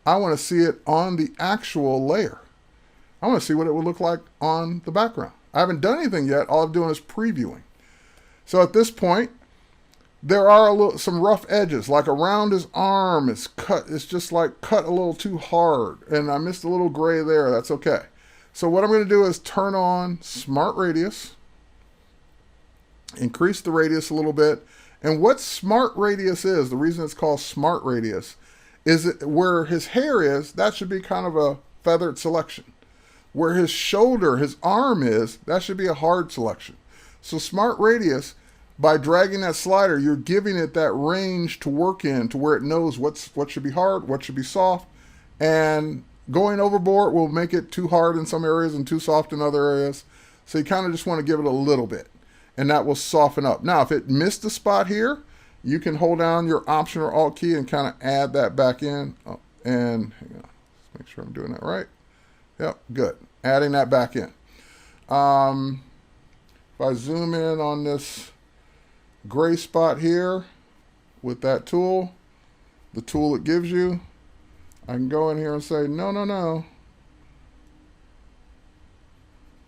I want to see it on the actual layer. I want to see what it would look like on the background. I haven't done anything yet. All I'm doing is previewing. So at this point, there are some rough edges, like around his arm. It's cut. It's just like cut a little too hard. And I missed a little gray there. That's okay. So what I'm going to do is turn on Smart Radius. Increase the radius a little bit. And what Smart Radius is, the reason it's called Smart Radius, is it where his hair is, that should be kind of a feathered selection. Where his shoulder, his arm is, that should be a hard selection. So Smart Radius, by dragging that slider, you're giving it that range to work in to where it knows what should be hard, what should be soft. And going overboard will make it too hard in some areas and too soft in other areas. So you kind of just want to give it a little bit. And that will soften up. Now, if it missed a spot here, you can hold down your Option or Alt key and kind of add that back in. Oh, and hang on, let's make sure I'm doing that right. Yep, good. Adding that back in. If I zoom in on this gray spot here with that tool, the tool it gives you, I can go in here and say, no, no, no.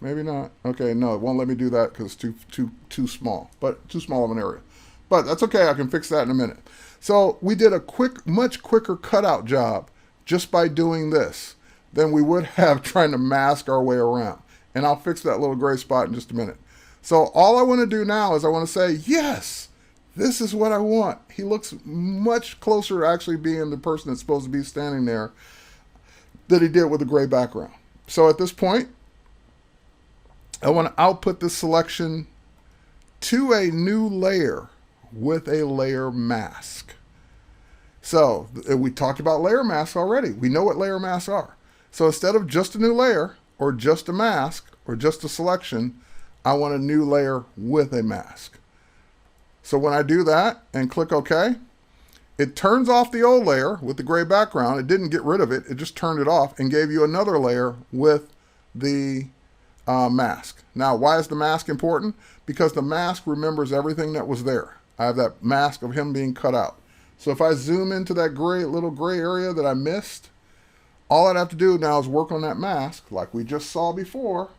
Maybe not. Okay, no, it won't let me do that because it's too small, but too small of an area. But that's okay, I can fix that in a minute. So we did a much quicker cutout job just by doing this than we would have trying to mask our way around. And I'll fix that little gray spot in just a minute. So all I want to do now is I want to say, yes, this is what I want. He looks much closer to actually being the person that's supposed to be standing there than he did with the gray background. So at this point, I want to output this selection to a new layer with a layer mask. So we talked about layer masks already. We know what layer masks are. So instead of just a new layer or just a mask or just a selection, I want a new layer with a mask. So when I do that and click OK, it turns off the old layer with the gray background. It didn't get rid of it. It just turned it off and gave you another layer with the mask. Now, why is the mask important? Because the mask remembers everything that was there. I have that mask of him being cut out. So if I zoom into that little gray area that I missed, all I'd have to do now is work on that mask like we just saw before,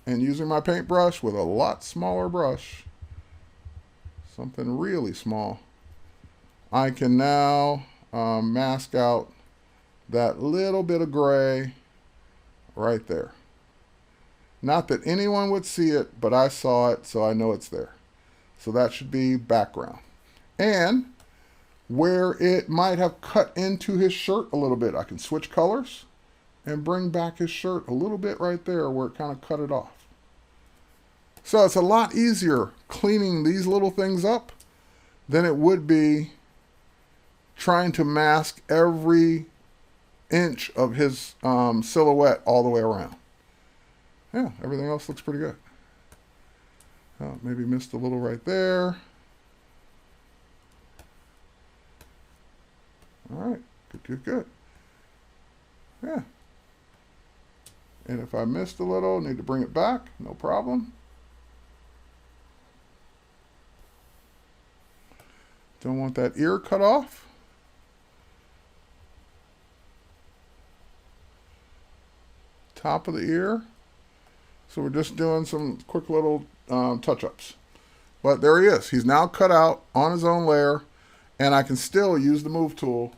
and using my paintbrush with a lot smaller brush, something really small, I can now mask out that little bit of gray right there. Not that anyone would see it, but I saw it, so I know it's there. So that should be background. And where it might have cut into his shirt a little bit, I can switch colors and bring back his shirt a little bit right there where it kind of cut it off. So it's a lot easier cleaning these little things up than it would be trying to mask every inch of his silhouette all the way around. Yeah, everything else looks pretty good. Maybe missed a little right there. Good, good, good. Yeah. And if I missed a little, need to bring it back, no problem. Don't want that ear cut off. Top of the ear. So we're just doing some quick little touch-ups. But there he is. He's now cut out on his own layer, and I can still use the move tool,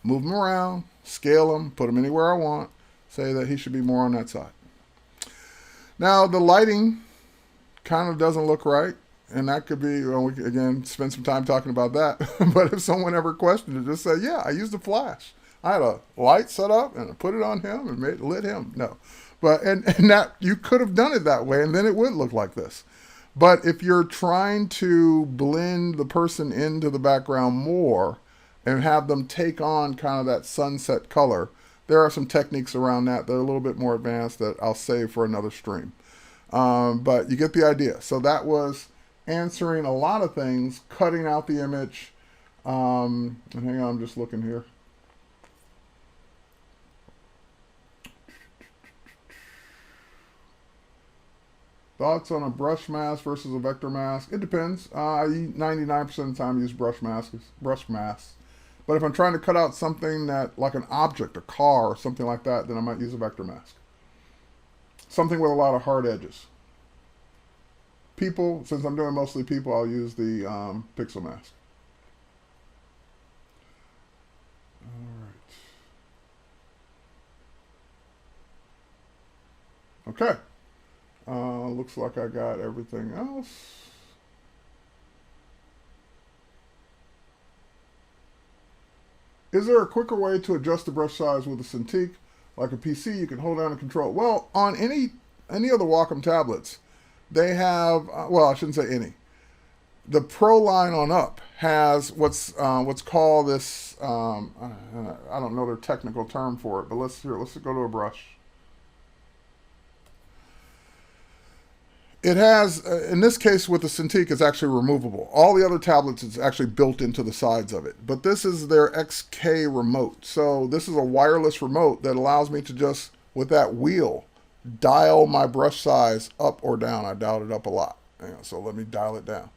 move him around, scale him, put him anywhere I want, say that he should be more on that side. Now the lighting kind of doesn't look right, and that could be, well, we could, again, spend some time talking about that. But if someone ever questioned it, just say, yeah, I used a flash. I had a light set up and I put it on him and lit him. No. But and that you could have done it that way, and then it would look like this. But if you're trying to blend the person into the background more and have them take on kind of that sunset color, there are some techniques around that that are a little bit more advanced that I'll save for another stream. But you get the idea. So that was answering a lot of things, cutting out the image. And hang on, I'm just looking here. Thoughts on a brush mask versus a vector mask? It depends. I 99% of the time use brush masks. But if I'm trying to cut out something that, like an object, a car, or something like that, then I might use a vector mask. Something with a lot of hard edges. People, since I'm doing mostly people, I'll use the pixel mask. All right. Okay. Looks like I got everything else. Is there a quicker way to adjust the brush size with a Cintiq? Like a PC, you can hold down and control. Well, on any of the Wacom tablets, they have, well, I shouldn't say any. The Pro line on up has what's called this, I don't know their technical term for it, but let's go to a brush. It has, in this case with the Cintiq, it's actually removable. All the other tablets, it's actually built into the sides of it. But this is their XK remote. So this is a wireless remote that allows me to just, with that wheel, dial my brush size up or down. I dialed it up a lot. So let me dial it down.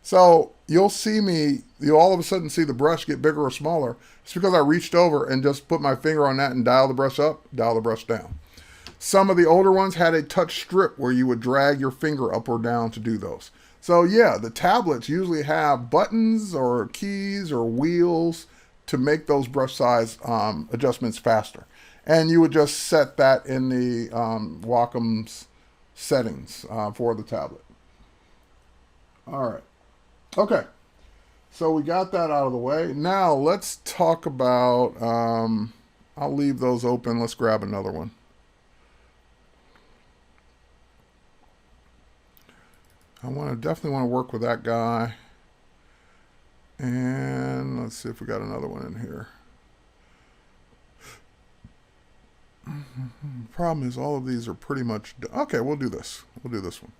So you'll see me, you'll all of a sudden see the brush get bigger or smaller. It's because I reached over and just put my finger on that and dial the brush up, dial the brush down. Some of the older ones had a touch strip where you would drag your finger up or down to do those. So yeah, the tablets usually have buttons or keys or wheels to make those brush size adjustments faster. And you would just set that in the Wacom's settings for the tablet. All right. Okay. So we got that out of the way. Now let's talk about, I'll leave those open. Let's grab another one. I definitely want to work with that guy. And let's see if we got another one in here. Problem is all of these are pretty much done. Okay, we'll do this. We'll do this one.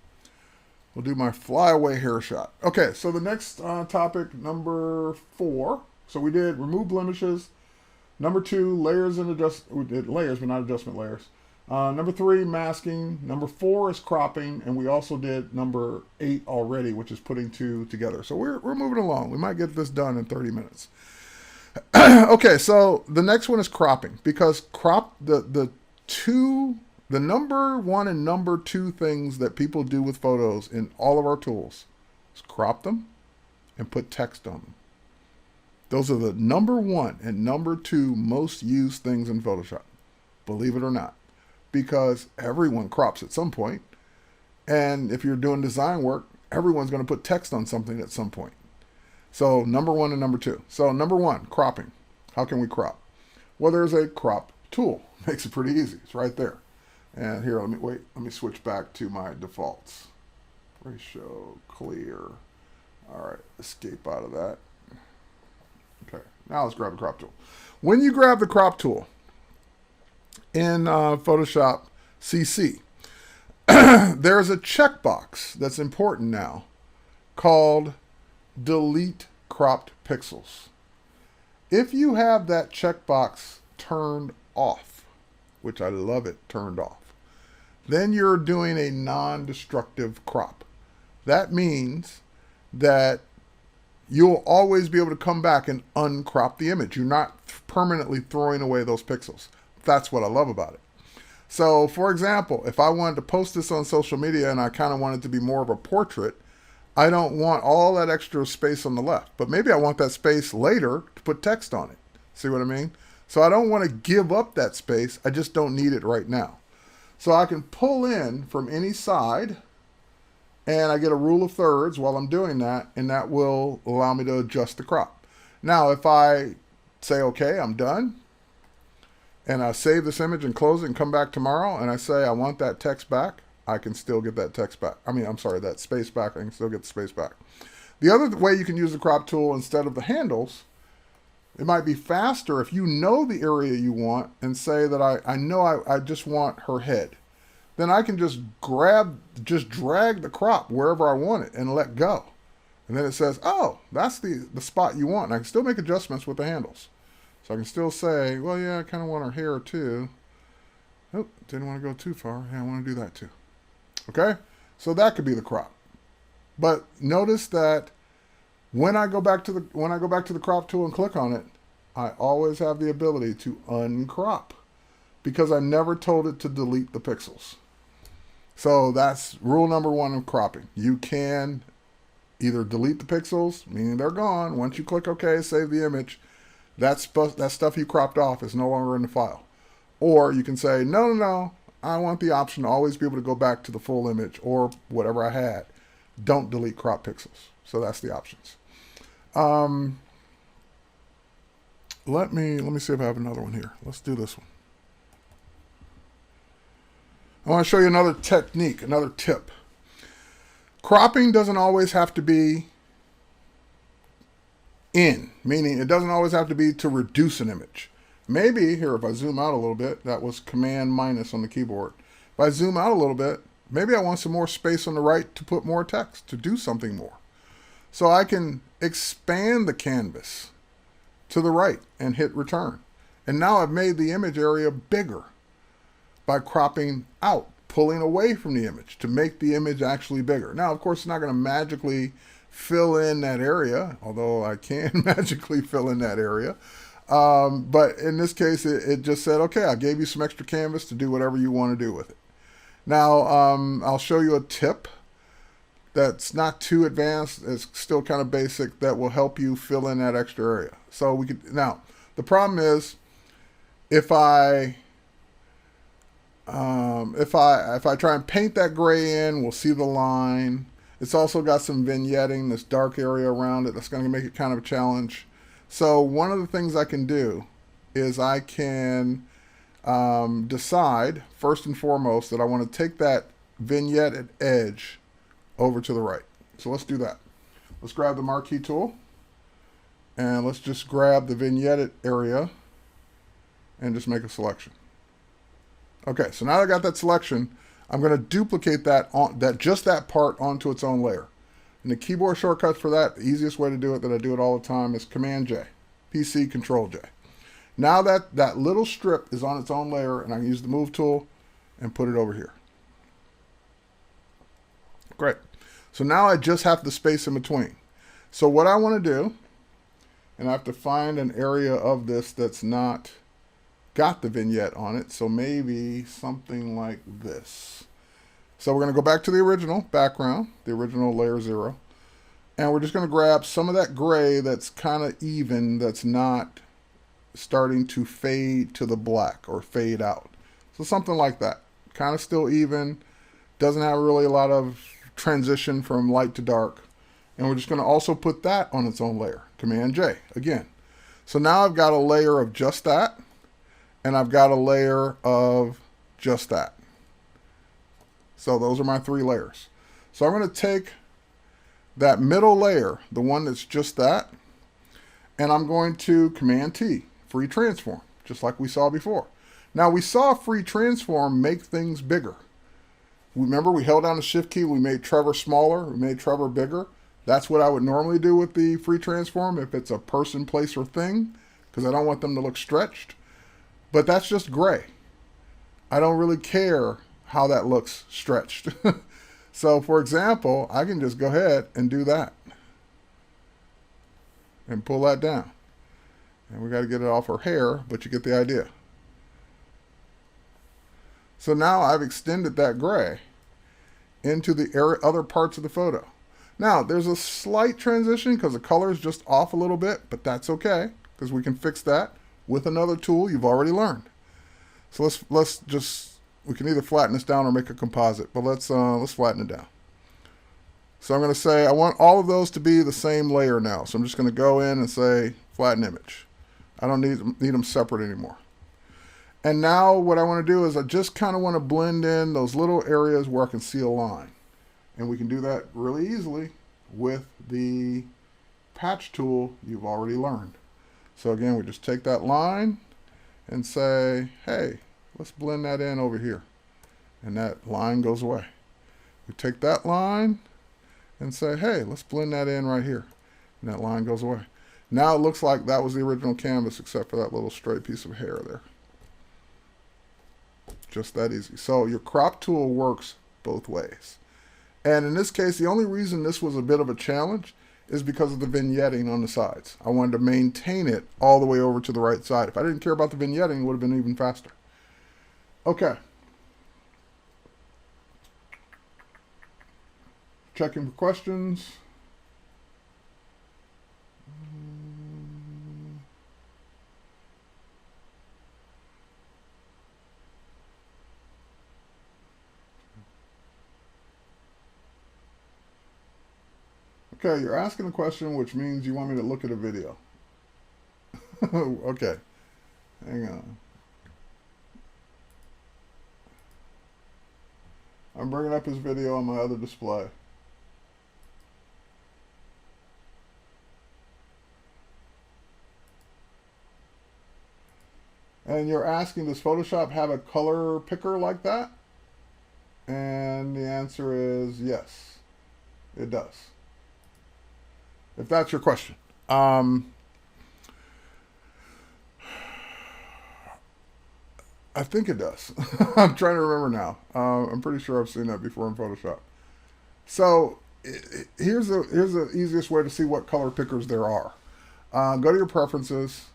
We'll do my flyaway hair shot. Okay, so the next topic, number 4. So we did remove blemishes. Number 2, layers and adjust. We did layers, but not adjustment layers. Number 3, masking. Number 4 is cropping, and we also did number 8 already, which is putting 2 together. So we're moving along. We might get this done in 30 minutes. Okay, so the next one is cropping, because the number 1 and number 2 things that people do with photos in all of our tools is crop them and put text on them. Those are the number 1 and number 2 most used things in Photoshop, believe it or not. Because everyone crops at some point. And if you're doing design work, everyone's going to put text on something at some point. So number 1 and number 2. So number 1, cropping. How can we crop? Well, there's a crop tool. Makes it pretty easy. It's right there. And here, let me switch back to my defaults. Ratio, clear. All right, escape out of that. Okay, now let's grab the crop tool. When you grab the crop tool, in Photoshop CC, there's a checkbox that's important now called delete cropped pixels. If you have that checkbox turned off, which I love it turned off, then you're doing a non-destructive crop. That means that you'll always be able to come back and uncrop the image. You're not permanently throwing away those pixels. That's what I love about it. So, for example, if I wanted to post this on social media and I kind of want it to be more of a portrait, I don't want all that extra space on the left, but maybe I want that space later to put text on it. See what I mean? So I don't want to give up that space. I just don't need it right now. So I can pull in from any side, and I get a rule of thirds while I'm doing that, and that will allow me to adjust the crop. Now, if I say, okay, I'm done, and I save this image and close it and come back tomorrow, and I say I want that text back, I can still get that text back. That space back. I can still get the space back. The other way you can use the crop tool instead of the handles, it might be faster if you know the area you want and say that I know I just want her head. Then I can just drag the crop wherever I want it and let go. And then it says, oh, that's the spot you want. And I can still make adjustments with the handles. So I can still say, well, yeah, I kind of want her hair too. Oh, didn't want to go too far. Yeah, I want to do that too. Okay, so that could be the crop. But notice that when I go back to the crop tool and click on it, I always have the ability to uncrop because I never told it to delete the pixels. So that's rule number one of cropping. You can either delete the pixels, meaning they're gone. Once you click OK, save the image, that stuff you cropped off is no longer in the file. Or you can say, no, I want the option to always be able to go back to the full image or whatever I had. Don't delete crop pixels. So that's the options. Let me see if I have another one here. Let's do this one. I want to show you another technique, another tip. Cropping doesn't always have to be in, meaning it doesn't always have to be to reduce an image. Maybe, here, if I zoom out a little bit, that was Command minus on the keyboard. If I zoom out a little bit, maybe I want some more space on the right to put more text, to do something more. So I can expand the canvas to the right and hit return. And now I've made the image area bigger by cropping out, pulling away from the image to make the image actually bigger. Now, of course, it's not going to magically fill in that area, although I can magically fill in that area. But in this case, it just said, okay, I gave you some extra canvas to do whatever you want to do with it. Now, I'll show you a tip that's not too advanced. It's still kind of basic that will help you fill in that extra area. So we could, now, the problem is if I try and paint that gray in, we'll see the line. It's also got some vignetting, this dark area around it. That's going to make it kind of a challenge. So one of the things I can do is I can decide, first and foremost, that I want to take that vignette edge over to the right. So let's do that. Let's grab the marquee tool, and let's just grab the vignette area and just make a selection. Okay, so now I got that selection, I'm going to duplicate just that part onto its own layer. And the keyboard shortcuts for that, the easiest way to do it, that I do it all the time, is Command J, PC Control J. Now that little strip is on its own layer, and I can use the Move tool and put it over here. Great. So now I just have the space in between. So what I want to do, and I have to find an area of this that's not got the vignette on it, so maybe something like this. So we're going to go back to the original background, the original layer 0, and we're just going to grab some of that gray that's kind of even, that's not starting to fade to the black or fade out. So something like that, kind of still even, doesn't have really a lot of transition from light to dark. And we're just going to also put that on its own layer, Command J again. So now I've got a layer of just that, and I've got a layer of just that. So those are my 3 layers. So I'm going to take that middle layer, the one that's just that, and I'm going to Command T, free transform, just like we saw before. Now we saw free transform make things bigger. Remember, we held down the Shift key, we made Trevor smaller, we made Trevor bigger. That's what I would normally do with the free transform. If it's a person, place, or thing, because I don't want them to look stretched. But that's just gray. I don't really care how that looks stretched. So for example, I can just go ahead and do that and pull that down. And we got to get it off her hair, but you get the idea. So now I've extended that gray into the other parts of the photo. Now there's a slight transition because the color is just off a little bit, but that's okay because we can fix that with another tool you've already learned. So let's just, we can either flatten this down or make a composite, but let's flatten it down. So I'm going to say I want all of those to be the same layer now. So I'm just going to go in and say flatten image. I don't need them separate anymore. And now what I want to do is I just kind of want to blend in those little areas where I can see a line. And we can do that really easily with the patch tool you've already learned. So again, we just take that line and say, hey, let's blend that in over here. And that line goes away. We take that line and say, hey, let's blend that in right here. And that line goes away. Now it looks like that was the original canvas except for that little stray piece of hair there. Just that easy. So your crop tool works both ways. And in this case, the only reason this was a bit of a challenge is because of the vignetting on the sides. I wanted to maintain it all the way over to the right side. If I didn't care about the vignetting, it would have been even faster. Okay. Checking for questions. Okay, you're asking a question, which means you want me to look at a video. Okay, hang on. I'm bringing up his video on my other display. And you're asking, does Photoshop have a color picker like that? And the answer is yes, it does. If that's your question. I think it does. I'm trying to remember now. I'm pretty sure I've seen that before in Photoshop. So here's the easiest way to see what color pickers there are. Go to your preferences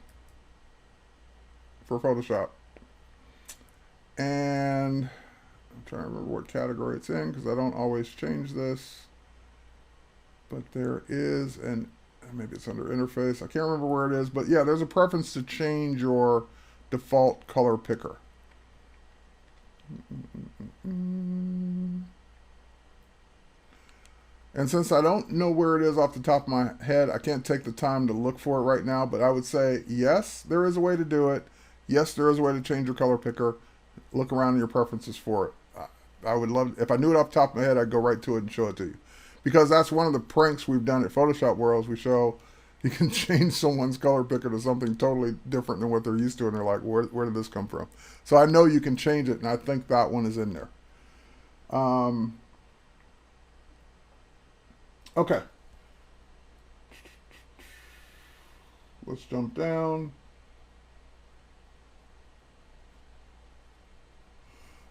for Photoshop. And I'm trying to remember what category it's in because I don't always change this. But there is maybe it's under interface. I can't remember where it is, but yeah, there's a preference to change your default color picker. And since I don't know where it is off the top of my head, I can't take the time to look for it right now, but I would say yes, there is a way to do it. Yes, there is a way to change your color picker. Look around in your preferences for it. I would love, if I knew it off the top of my head, I'd go right to it and show it to you. Because that's one of the pranks we've done at Photoshop Worlds. We show you can change someone's color picker to something totally different than what they're used to, and they're like, where did this come from? So I know you can change it, and I think that one is in there. Okay. Let's jump down.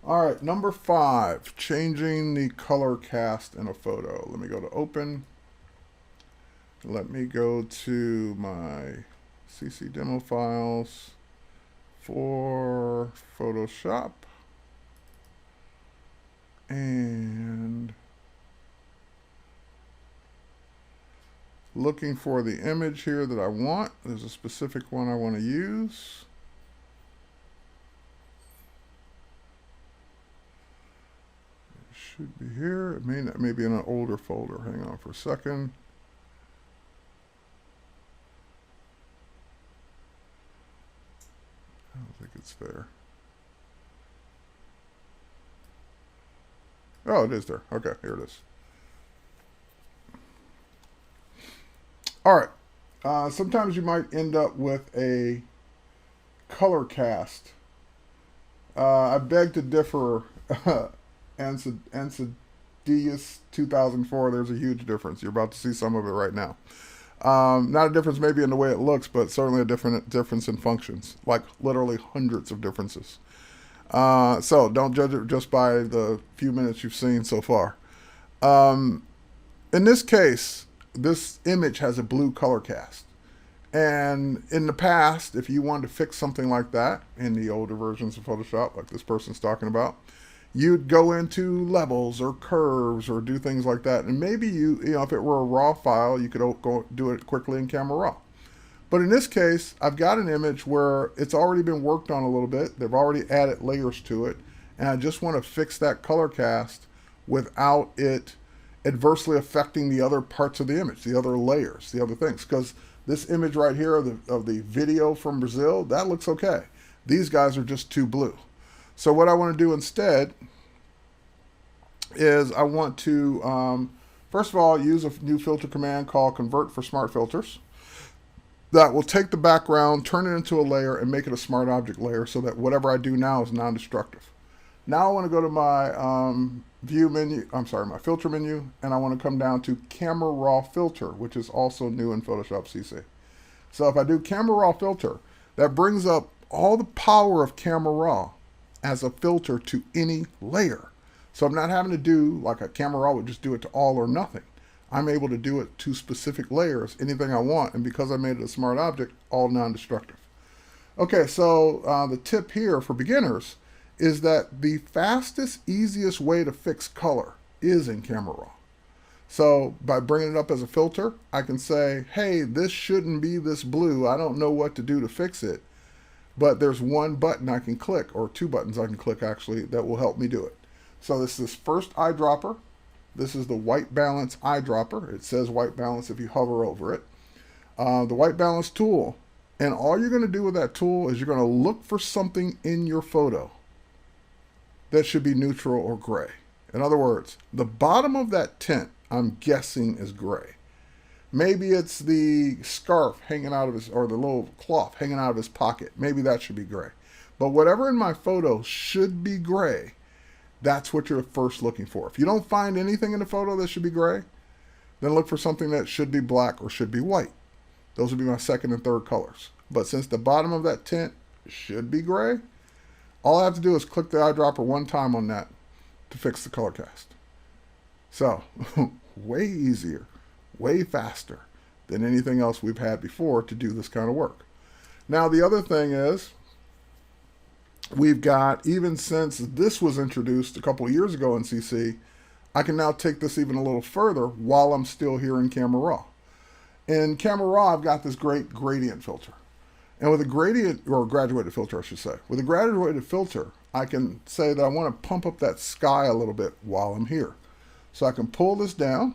All right, number 5, changing the color cast in a photo. Let me go to open. Let me go to my CC demo files for Photoshop. And looking for the image here that I want. There's a specific one I want to use. Should be here. It may be in an older folder. Hang on for a second. I don't think it's there. Oh, it is there. Okay, here it is. All right. Sometimes you might end up with a color cast. I beg to differ. Ansedius 2004, there's a huge difference. You're about to see some of it right now. Not a difference maybe in the way it looks, but certainly a difference in functions, like literally hundreds of differences. So don't judge it just by the few minutes you've seen so far. Um, in this case, this image has a blue color cast. And in the past, if you wanted to fix something like that in the older versions of Photoshop, like this person's talking about, you'd go into levels or curves or do things like that. And maybe if it were a raw file, you could go do it quickly in Camera Raw. But in this case, I've got an image where it's already been worked on a little bit. They've already added layers to it. And I just want to fix that color cast without it adversely affecting the other parts of the image, the other layers, the other things. Because this image right here of the video from Brazil, that looks okay. These guys are just too blue. So what I want to do instead is I want to, first of all, use a new filter command called Convert for Smart Filters. That will take the background, turn it into a layer, and make it a smart object layer so that whatever I do now is non-destructive. Now I want to go to my my filter menu, and I want to come down to Camera Raw Filter, which is also new in Photoshop CC. So if I do Camera Raw Filter, that brings up all the power of Camera Raw as a filter to any layer. So I'm not having to do like a Camera Raw would just do it to all or nothing. I'm able to do it to specific layers, anything I want, and because I made it a smart object, all non-destructive. Okay, so the tip here for beginners is that the fastest, easiest way to fix color is in Camera Raw. So by bringing it up as a filter, I can say, hey, this shouldn't be this blue. I don't know what to do to fix it, but there's one button I can click, or two buttons I can click actually, that will help me do it. So this is first eyedropper. This is the white balance eyedropper. It says white balance if you hover over it. The white balance tool. And all you're going to do with that tool is you're going to look for something in your photo that should be neutral or gray. In other words, the bottom of that tint, I'm guessing, is gray. Maybe it's the scarf hanging out of his, or the little cloth hanging out of his pocket. Maybe that should be gray. But whatever in my photo should be gray, that's what you're first looking for. If you don't find anything in the photo that should be gray, then look for something that should be black or should be white. Those would be my second and third colors. But since the bottom of that tint should be gray, all I have to do is click the eyedropper one time on that to fix the color cast. So, way easier, way faster than anything else we've had before to do this kind of work. Now, the other thing is, we've got, even since this was introduced a couple of years ago in CC, I can now take this even a little further while I'm still here in Camera Raw. In Camera Raw, I've got this great gradient filter. And with a gradient, or graduated filter, I should say. With a graduated filter, I can say that I want to pump up that sky a little bit while I'm here. So I can pull this down,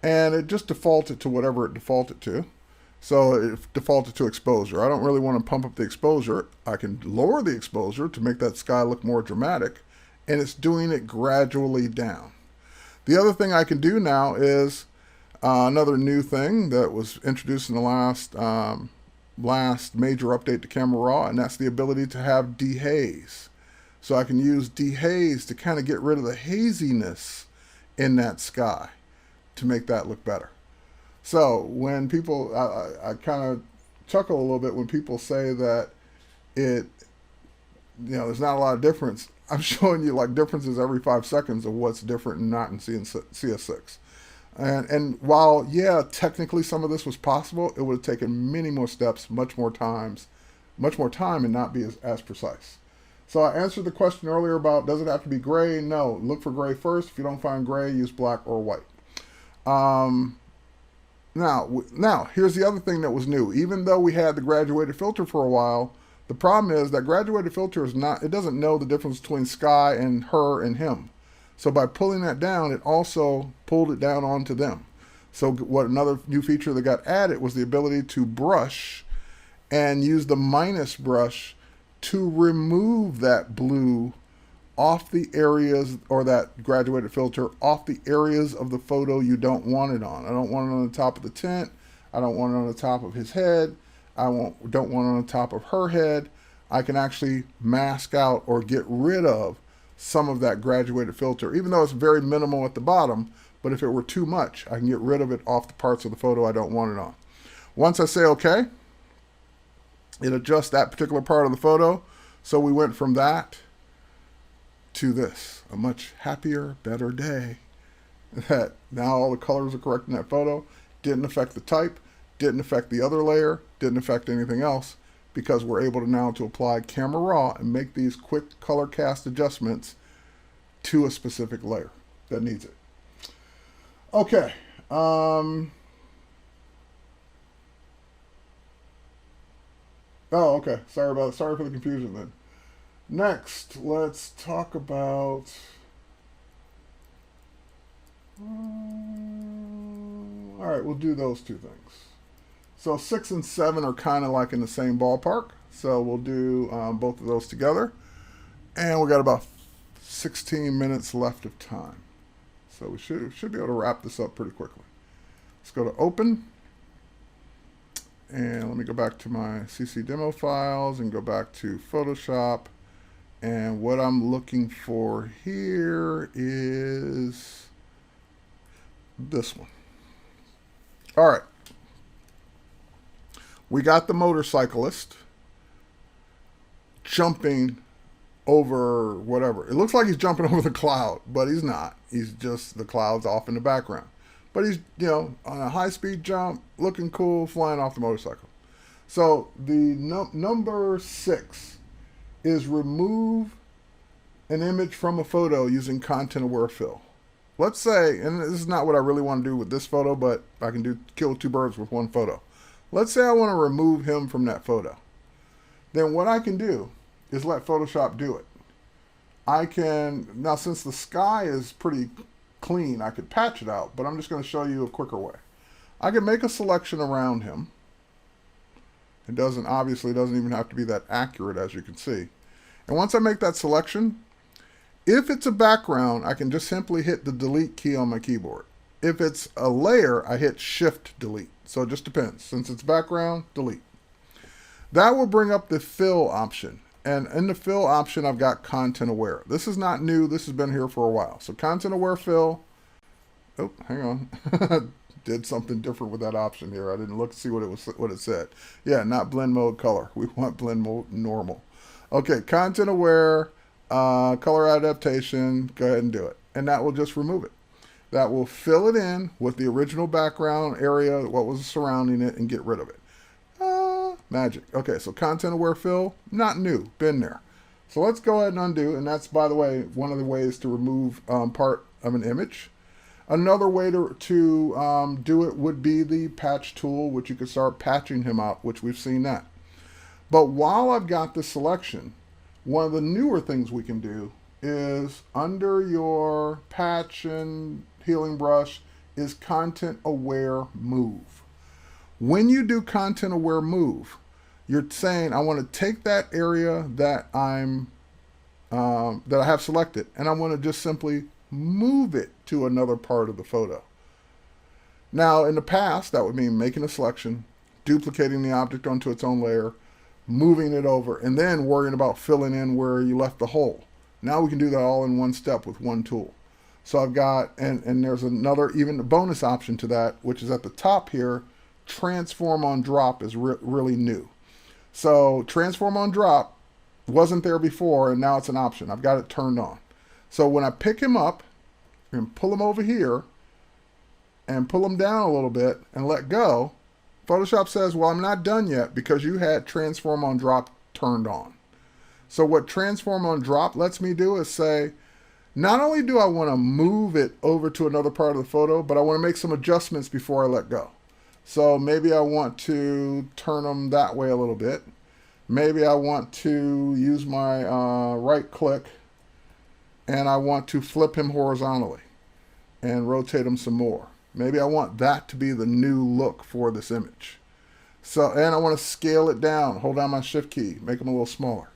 and it just defaults it to whatever it defaulted to. So it defaulted to exposure. I don't really want to pump up the exposure. I can lower the exposure to make that sky look more dramatic, and it's doing it gradually down. The other thing I can do now is another new thing that was introduced in the last major update to Camera Raw, and that's the ability to have dehaze. So I can use dehaze to kind of get rid of the haziness in that sky to make that look better. So when people, I kind of chuckle a little bit when people say that there's not a lot of difference. I'm showing you like differences every 5 seconds of what's different and not in CS6. And while, yeah, technically some of this was possible, it would have taken many more steps, much more time, and not be as precise. So I answered the question earlier about, does it have to be gray? No, look for gray first. If you don't find gray, use black or white. Now, here's the other thing that was new. Even though we had the graduated filter for a while, the problem is that graduated filter it doesn't know the difference between sky and her and him. So by pulling that down, it also pulled it down onto them. So what another new feature that got added was the ability to brush and use the minus brush to remove that blue off the areas, or that graduated filter off the areas of the photo you don't want it on. I don't want it on the top of the tent. I don't want it on the top of his head. I don't want it on the top of her head. I can actually mask out or get rid of some of that graduated filter, even though it's very minimal at the bottom, but if it were too much, I can get rid of it off the parts of the photo I don't want it on. Once I say okay, it adjusts that particular part of the photo. So we went from that to this, a much happier, better day. That now all the colors are correct in that photo, didn't affect the type, didn't affect the other layer, didn't affect anything else, because we're able to now to apply camera raw and make these quick color cast adjustments to a specific layer that needs it. Okay. Oh, okay. Sorry for the confusion then. Next, let's talk about all right, we'll do those two things. So 6 and 7 are kind of like in the same ballpark. So we'll do both of those together. And we got about 16 minutes left of time. So we should be able to wrap this up pretty quickly. Let's go to Open. And let me go back to my CC demo files and go back to Photoshop. And what I'm looking for here is this one. All right. We got the motorcyclist jumping over whatever. It looks like he's jumping over the cloud, but he's not. He's just the clouds off in the background. But he's, on a high-speed jump, looking cool, flying off the motorcycle. So the number 6 is remove an image from a photo using content-aware fill. Let's say, and this is not what I really want to do with this photo, but I can kill 2 birds with 1 photo. Let's say I want to remove him from that photo. Then what I can do is let Photoshop do it. I can, now since the sky is pretty clean, I could patch it out, but I'm just going to show you a quicker way. I can make a selection around him. It obviously doesn't even have to be that accurate, as you can see. And once I make that selection, if it's a background, I can just simply hit the delete key on my keyboard. If it's a layer, I hit shift delete. So it just depends. Since it's background, delete. That will bring up the fill option. And in the fill option, I've got content aware. This is not new. This has been here for a while. So content aware fill. Oh, hang on. Did something different with that option here. I didn't look to see what it said. Yeah, not blend mode color. We want blend mode normal. Okay, content aware, color adaptation. Go ahead and do it. And that will just remove it. That will fill it in with the original background area, what was surrounding it, and get rid of it. Magic. Okay, so content aware fill, not new, been there. So let's go ahead and undo, and that's, by the way, one of the ways to remove part of an image. Another way to do it would be the patch tool, which you could start patching him out, which we've seen that. But while I've got the selection, one of the newer things we can do is under your patch and healing brush is content aware move. When you do content aware move, you're saying I want to take that area that I have selected, and I want to just simply move it to another part of the photo. Now, in the past, that would mean making a selection, duplicating the object onto its own layer, moving it over, and then worrying about filling in where you left the hole. Now we can do that all in one step with one tool. So I've got, and there's another, even a bonus option to that, which is at the top here. Transform on drop is really new. So transform on drop wasn't there before, and now it's an option. I've got it turned on. So when I pick him up and pull him over here and pull him down a little bit and let go, Photoshop says, well, I'm not done yet because you had transform on drop turned on. So what transform on drop lets me do is say, not only do I want to move it over to another part of the photo, but I want to make some adjustments before I let go. So maybe I want to turn them that way a little bit. Maybe I want to use my right click and I want to flip him horizontally and rotate him some more. Maybe I want that to be the new look for this image. So, and I want to scale it down, hold down my shift key, make them a little smaller.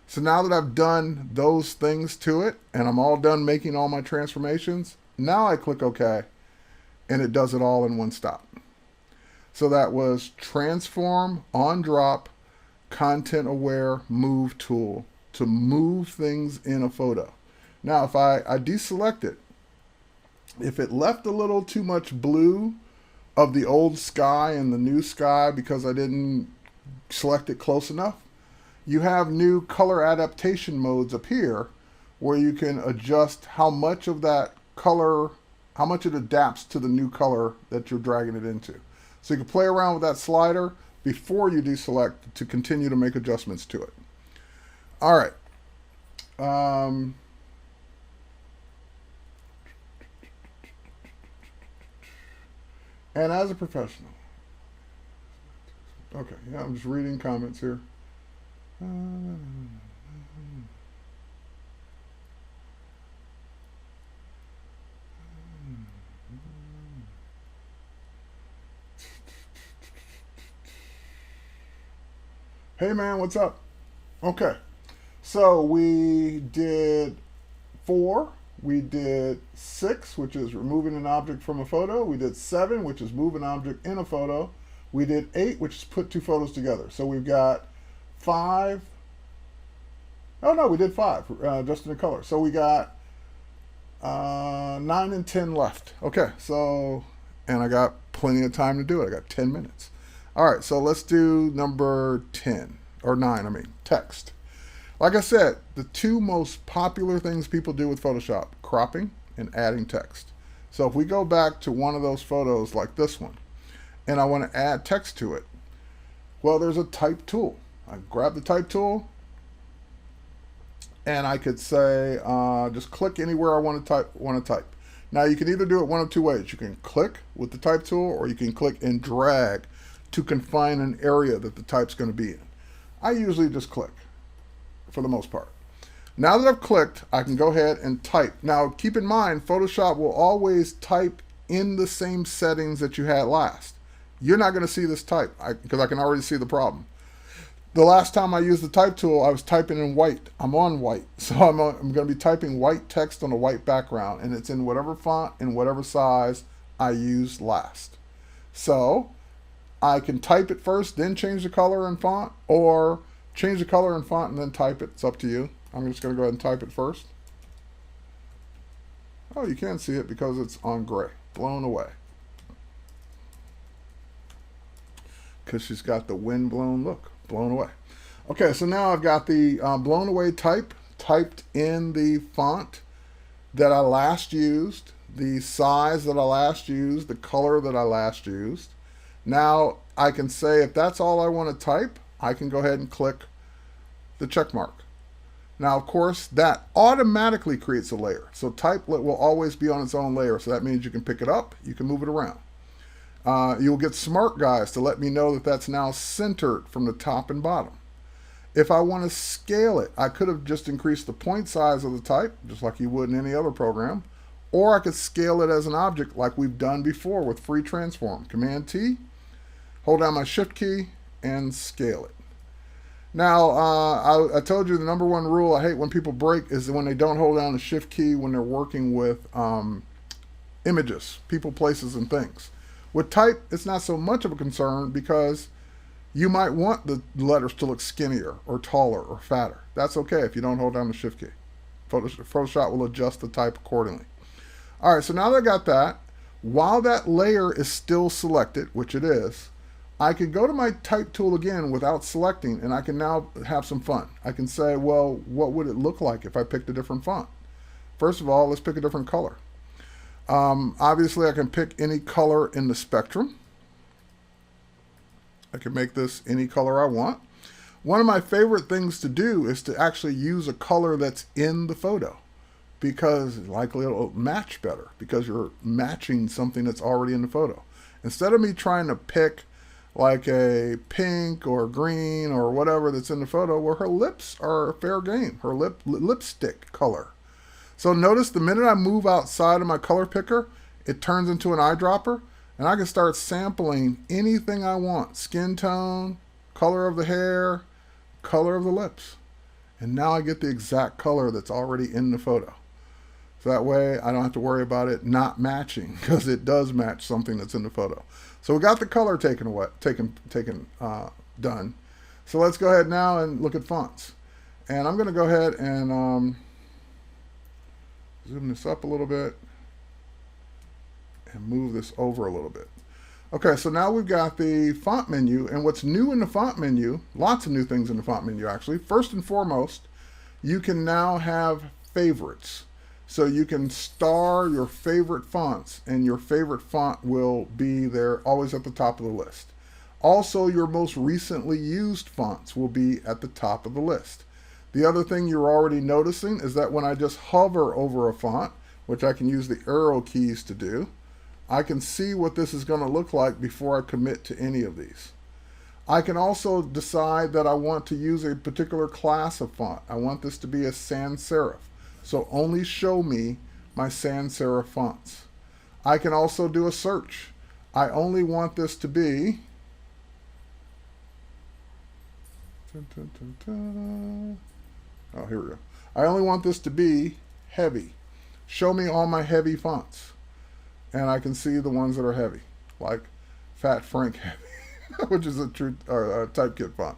So now that I've done those things to it and I'm all done making all my transformations, now I click OK and it does it all in one stop. So that was transform on drop content aware move tool to move things in a photo. Now if I deselect it If it left a little too much blue of the old sky and the new sky because I didn't select it close enough, you have new color adaptation modes up here where you can adjust how much of that color, how much it adapts to the new color that you're dragging it into. So you can play around with that slider before you deselect to continue to make adjustments to it. All right. And as a professional, okay, yeah, I'm just reading comments here. Hey man, what's up? Okay, so we did 4, we did 6, which is removing an object from a photo. We did 7, which is move an object in a photo. We did 8, which is put 2 photos together. So we've got 5. Oh no, we did 5, just in the color. So we got 9 and 10 left. Okay, so, and I got plenty of time to do it. I got 10 minutes. All right, so let's do number 10, or 9, I mean, text. Like I said, the 2 most popular things people do with Photoshop, cropping and adding text. So if we go back to one of those photos like this one, and I want to add text to it, well, there's a type tool. I grab the type tool, and I could say, just click anywhere I want to type. Now you can either do it one of 2 ways. You can click with the type tool, or you can click and drag to confine an area that the type's going to be in. I usually just click for the most part. Now that I've clicked, I can go ahead and type. Now keep in mind, Photoshop will always type in the same settings that you had last. You're not going to see this type because I can already see the problem. The last time I used the type tool, I was typing in white. I'm on white. So I'm going to be typing white text on a white background, and it's in whatever font and whatever size I used last. So I can type it first, then change the color and font, or change the color and font and then type it. It's up to you. I'm just going to go ahead and type it first. Oh, you can't see it because it's on gray. Blown away. Because she's got the wind-blown look. Blown away. Okay, so now I've got the blown away type typed in the font that I last used, the size that I last used, the color that I last used. Now I can say if that's all I want to type, I can go ahead and click the check mark. Now, of course, that automatically creates a layer. So type will always be on its own layer. So that means you can pick it up, you can move it around. You'll get smart guys to let me know that that's now centered from the top and bottom. If I want to scale it, I could have just increased the point size of the type, just like you would in any other program. Or I could scale it as an object like we've done before with free transform. Command T, hold down my shift key, and scale it. Now, I told you the number 1 rule I hate when people break is when they don't hold down the shift key when they're working with images, people, places, and things. With type, it's not so much of a concern because you might want the letters to look skinnier or taller or fatter. That's okay if you don't hold down the shift key. Photoshop will adjust the type accordingly. All right, so now that I got that, while that layer is still selected, which it is, I can go to my type tool again without selecting, and I can now have some fun. I can say, well, what would it look like if I picked a different font? First of all, let's pick a different color. Obviously, I can pick any color in the spectrum. I can make this any color I want. One of my favorite things to do is to actually use a color that's in the photo because likely it'll match better because you're matching something that's already in the photo. Instead of me trying to pick like a pink or green or whatever that's in the photo, where her lips are fair game, her lipstick color. So notice the minute I move outside of my color picker, it turns into an eyedropper, and I can start sampling anything I want. Skin tone, color of the hair, color of the lips. And now I get the exact color that's already in the photo. So that way I don't have to worry about it not matching because it does match something that's in the photo. So we got the color done. So let's go ahead now and look at fonts. And I'm going to go ahead and zoom this up a little bit. and move this over a little bit. Okay, so now we've got the font menu, and what's new in the font menu, lots of new things in the font menu actually. First and foremost, you can now have favorites. So you can star your favorite fonts, and your favorite font will be there always at the top of the list. Also, your most recently used fonts will be at the top of the list. The other thing you're already noticing is that when I just hover over a font, which I can use the arrow keys to do, I can see what this is going to look like before I commit to any of these. I can also decide that I want to use a particular class of font. I want this to be a sans serif, so only show me my sans serif fonts. I can also do a search. I only want this to be oh, here we go. I only want this to be heavy. Show me all my heavy fonts. And I can see the ones that are heavy, like Fat Frank Heavy, which is a true typekit font.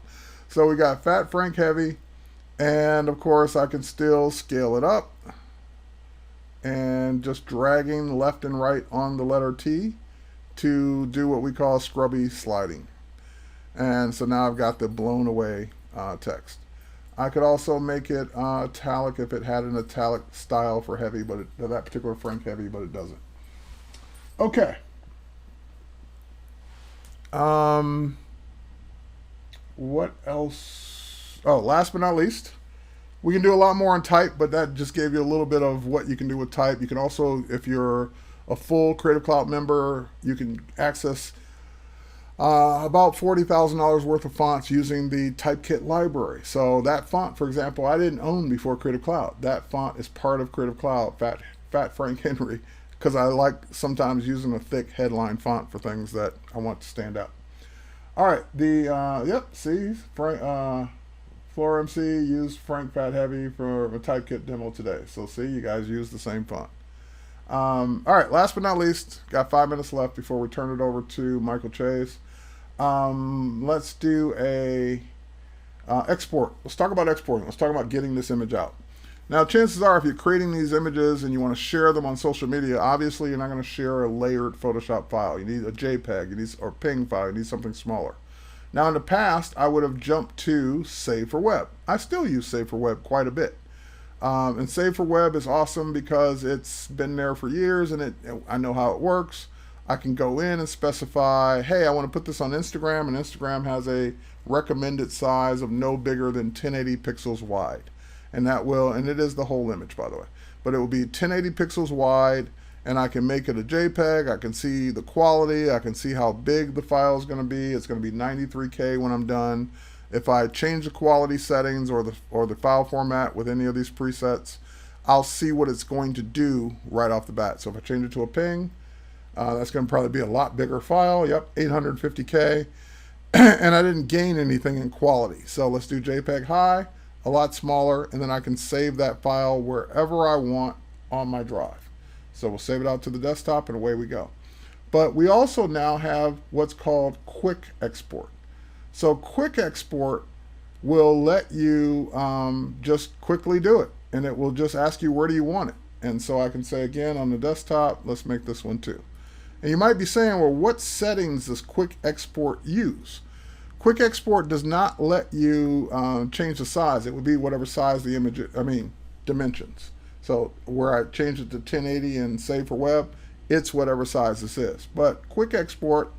So we got Fat Frank Heavy, and of course I can still scale it up, and just dragging left and right on the letter T to do what we call scrubby sliding. And so now I've got the blown away text. I could also make it italic if it had an italic style for heavy, but that particular Frank Heavy, but it doesn't. Okay. What else? Oh, last but not least, we can do a lot more on type, but that just gave you a little bit of what you can do with type. You can also, if you're a full Creative Cloud member, you can access about $40,000 worth of fonts using the Typekit library. So that font, for example, I didn't own before Creative Cloud. That font is part of Creative Cloud, Fat Frank Henry, because I like sometimes using a thick headline font for things that I want to stand out. All right, yep, see, Frank, Floor MC used Frank Fat Heavy for a Typekit demo today. So see, you guys use the same font. All right, last but not least, got 5 minutes left before we turn it over to Michael Chase. Let's do a export. Let's talk about exporting. Let's talk about getting this image out. Now, chances are, if you're creating these images and you want to share them on social media, obviously you're not going to share a layered Photoshop file. You need a JPEG, or PNG file. You need something smaller. Now, in the past, I would have jumped to Save for Web. I still use Save for Web quite a bit. And Save for Web is awesome because it's been there for years, and I know how it works. I can go in and specify, hey, I want to put this on Instagram, and Instagram has a recommended size of no bigger than 1080 pixels wide. And it is the whole image, by the way, but it will be 1080 pixels wide, and I can make it a JPEG. I can see the quality. I can see how big the file is going to be. It's going to be 93K when I'm done. If I change the quality settings or the file format with any of these presets, I'll see what it's going to do right off the bat. So if I change it to a PNG, that's going to probably be a lot bigger file. Yep, 850K, and I didn't gain anything in quality. So let's do JPEG high, a lot smaller, and then I can save that file wherever I want on my drive. So we'll save it out to the desktop, and away we go. But we also now have what's called quick export. So quick export will let you just quickly do it, and it will just ask you, where do you want it? And so I can say, again, on the desktop, let's make this one too. And you might be saying, well, what settings does quick export use? Quick export does not let you change the size. It would be whatever size the image, dimensions. So where I change it to 1080 and Save for Web, it's whatever size this is. But quick export,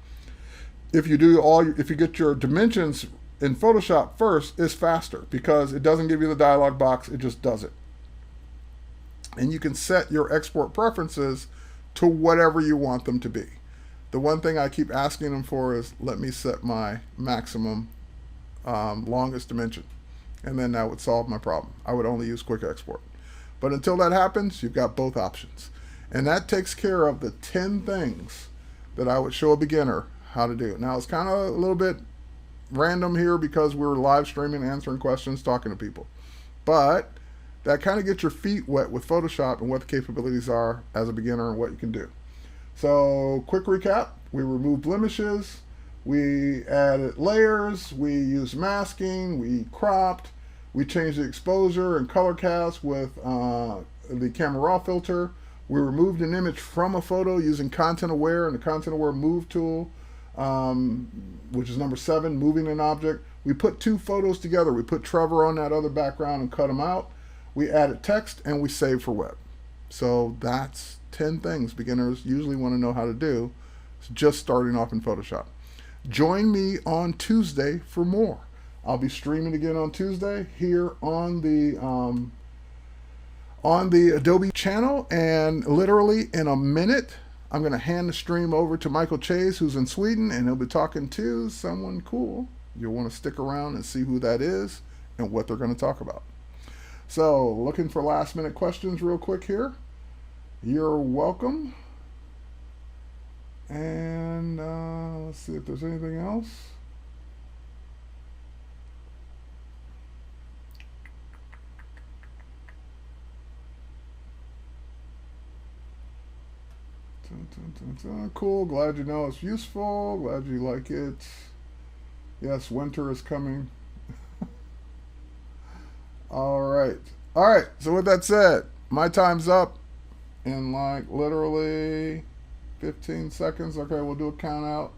if you get your dimensions in Photoshop first, is faster because it doesn't give you the dialog box, it just does it. And you can set your export preferences to whatever you want them to be. The one thing I keep asking them for is, let me set my maximum longest dimension, and then that would solve my problem. I would only use quick export. But until that happens, you've got both options. And that takes care of the 10 things that I would show a beginner how to do. Now, it's kind of a little bit random here because we're live streaming, answering questions, talking to people. But that kind of gets your feet wet with Photoshop and what the capabilities are as a beginner and what you can do. So quick recap, we removed blemishes, we added layers, we used masking, we cropped, we changed the exposure and color cast with the camera raw filter. We removed an image from a photo using Content Aware and the Content Aware Move tool, which is number 7, moving an object. We put 2 photos together. We put Trevor on that other background and cut them out. We added text and we saved for web. So that's 10 things beginners usually want to know how to do. It's just starting off in Photoshop. Join me on Tuesday for more. I'll be streaming again on Tuesday here on the Adobe channel, and literally in a minute I'm going to hand the stream over to Michael Chase, who's in Sweden, and he'll be talking to someone cool. You'll want to stick around and see who that is and what they're going to talk about. So, looking for last minute questions real quick here. You're welcome. And let's see if there's anything else. Cool, glad you know it's useful, glad you like it. Yes, winter is coming. All right, so with that said, my time's up in like literally 15 seconds. Okay, we'll do a count out.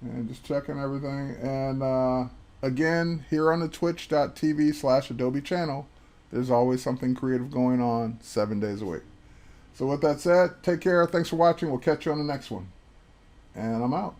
And just checking everything. And again, here on the twitch.tv/Adobe channel, there's always something creative going on 7 days a week. So with that said, take care. Thanks for watching. We'll catch you on the next one. And I'm out.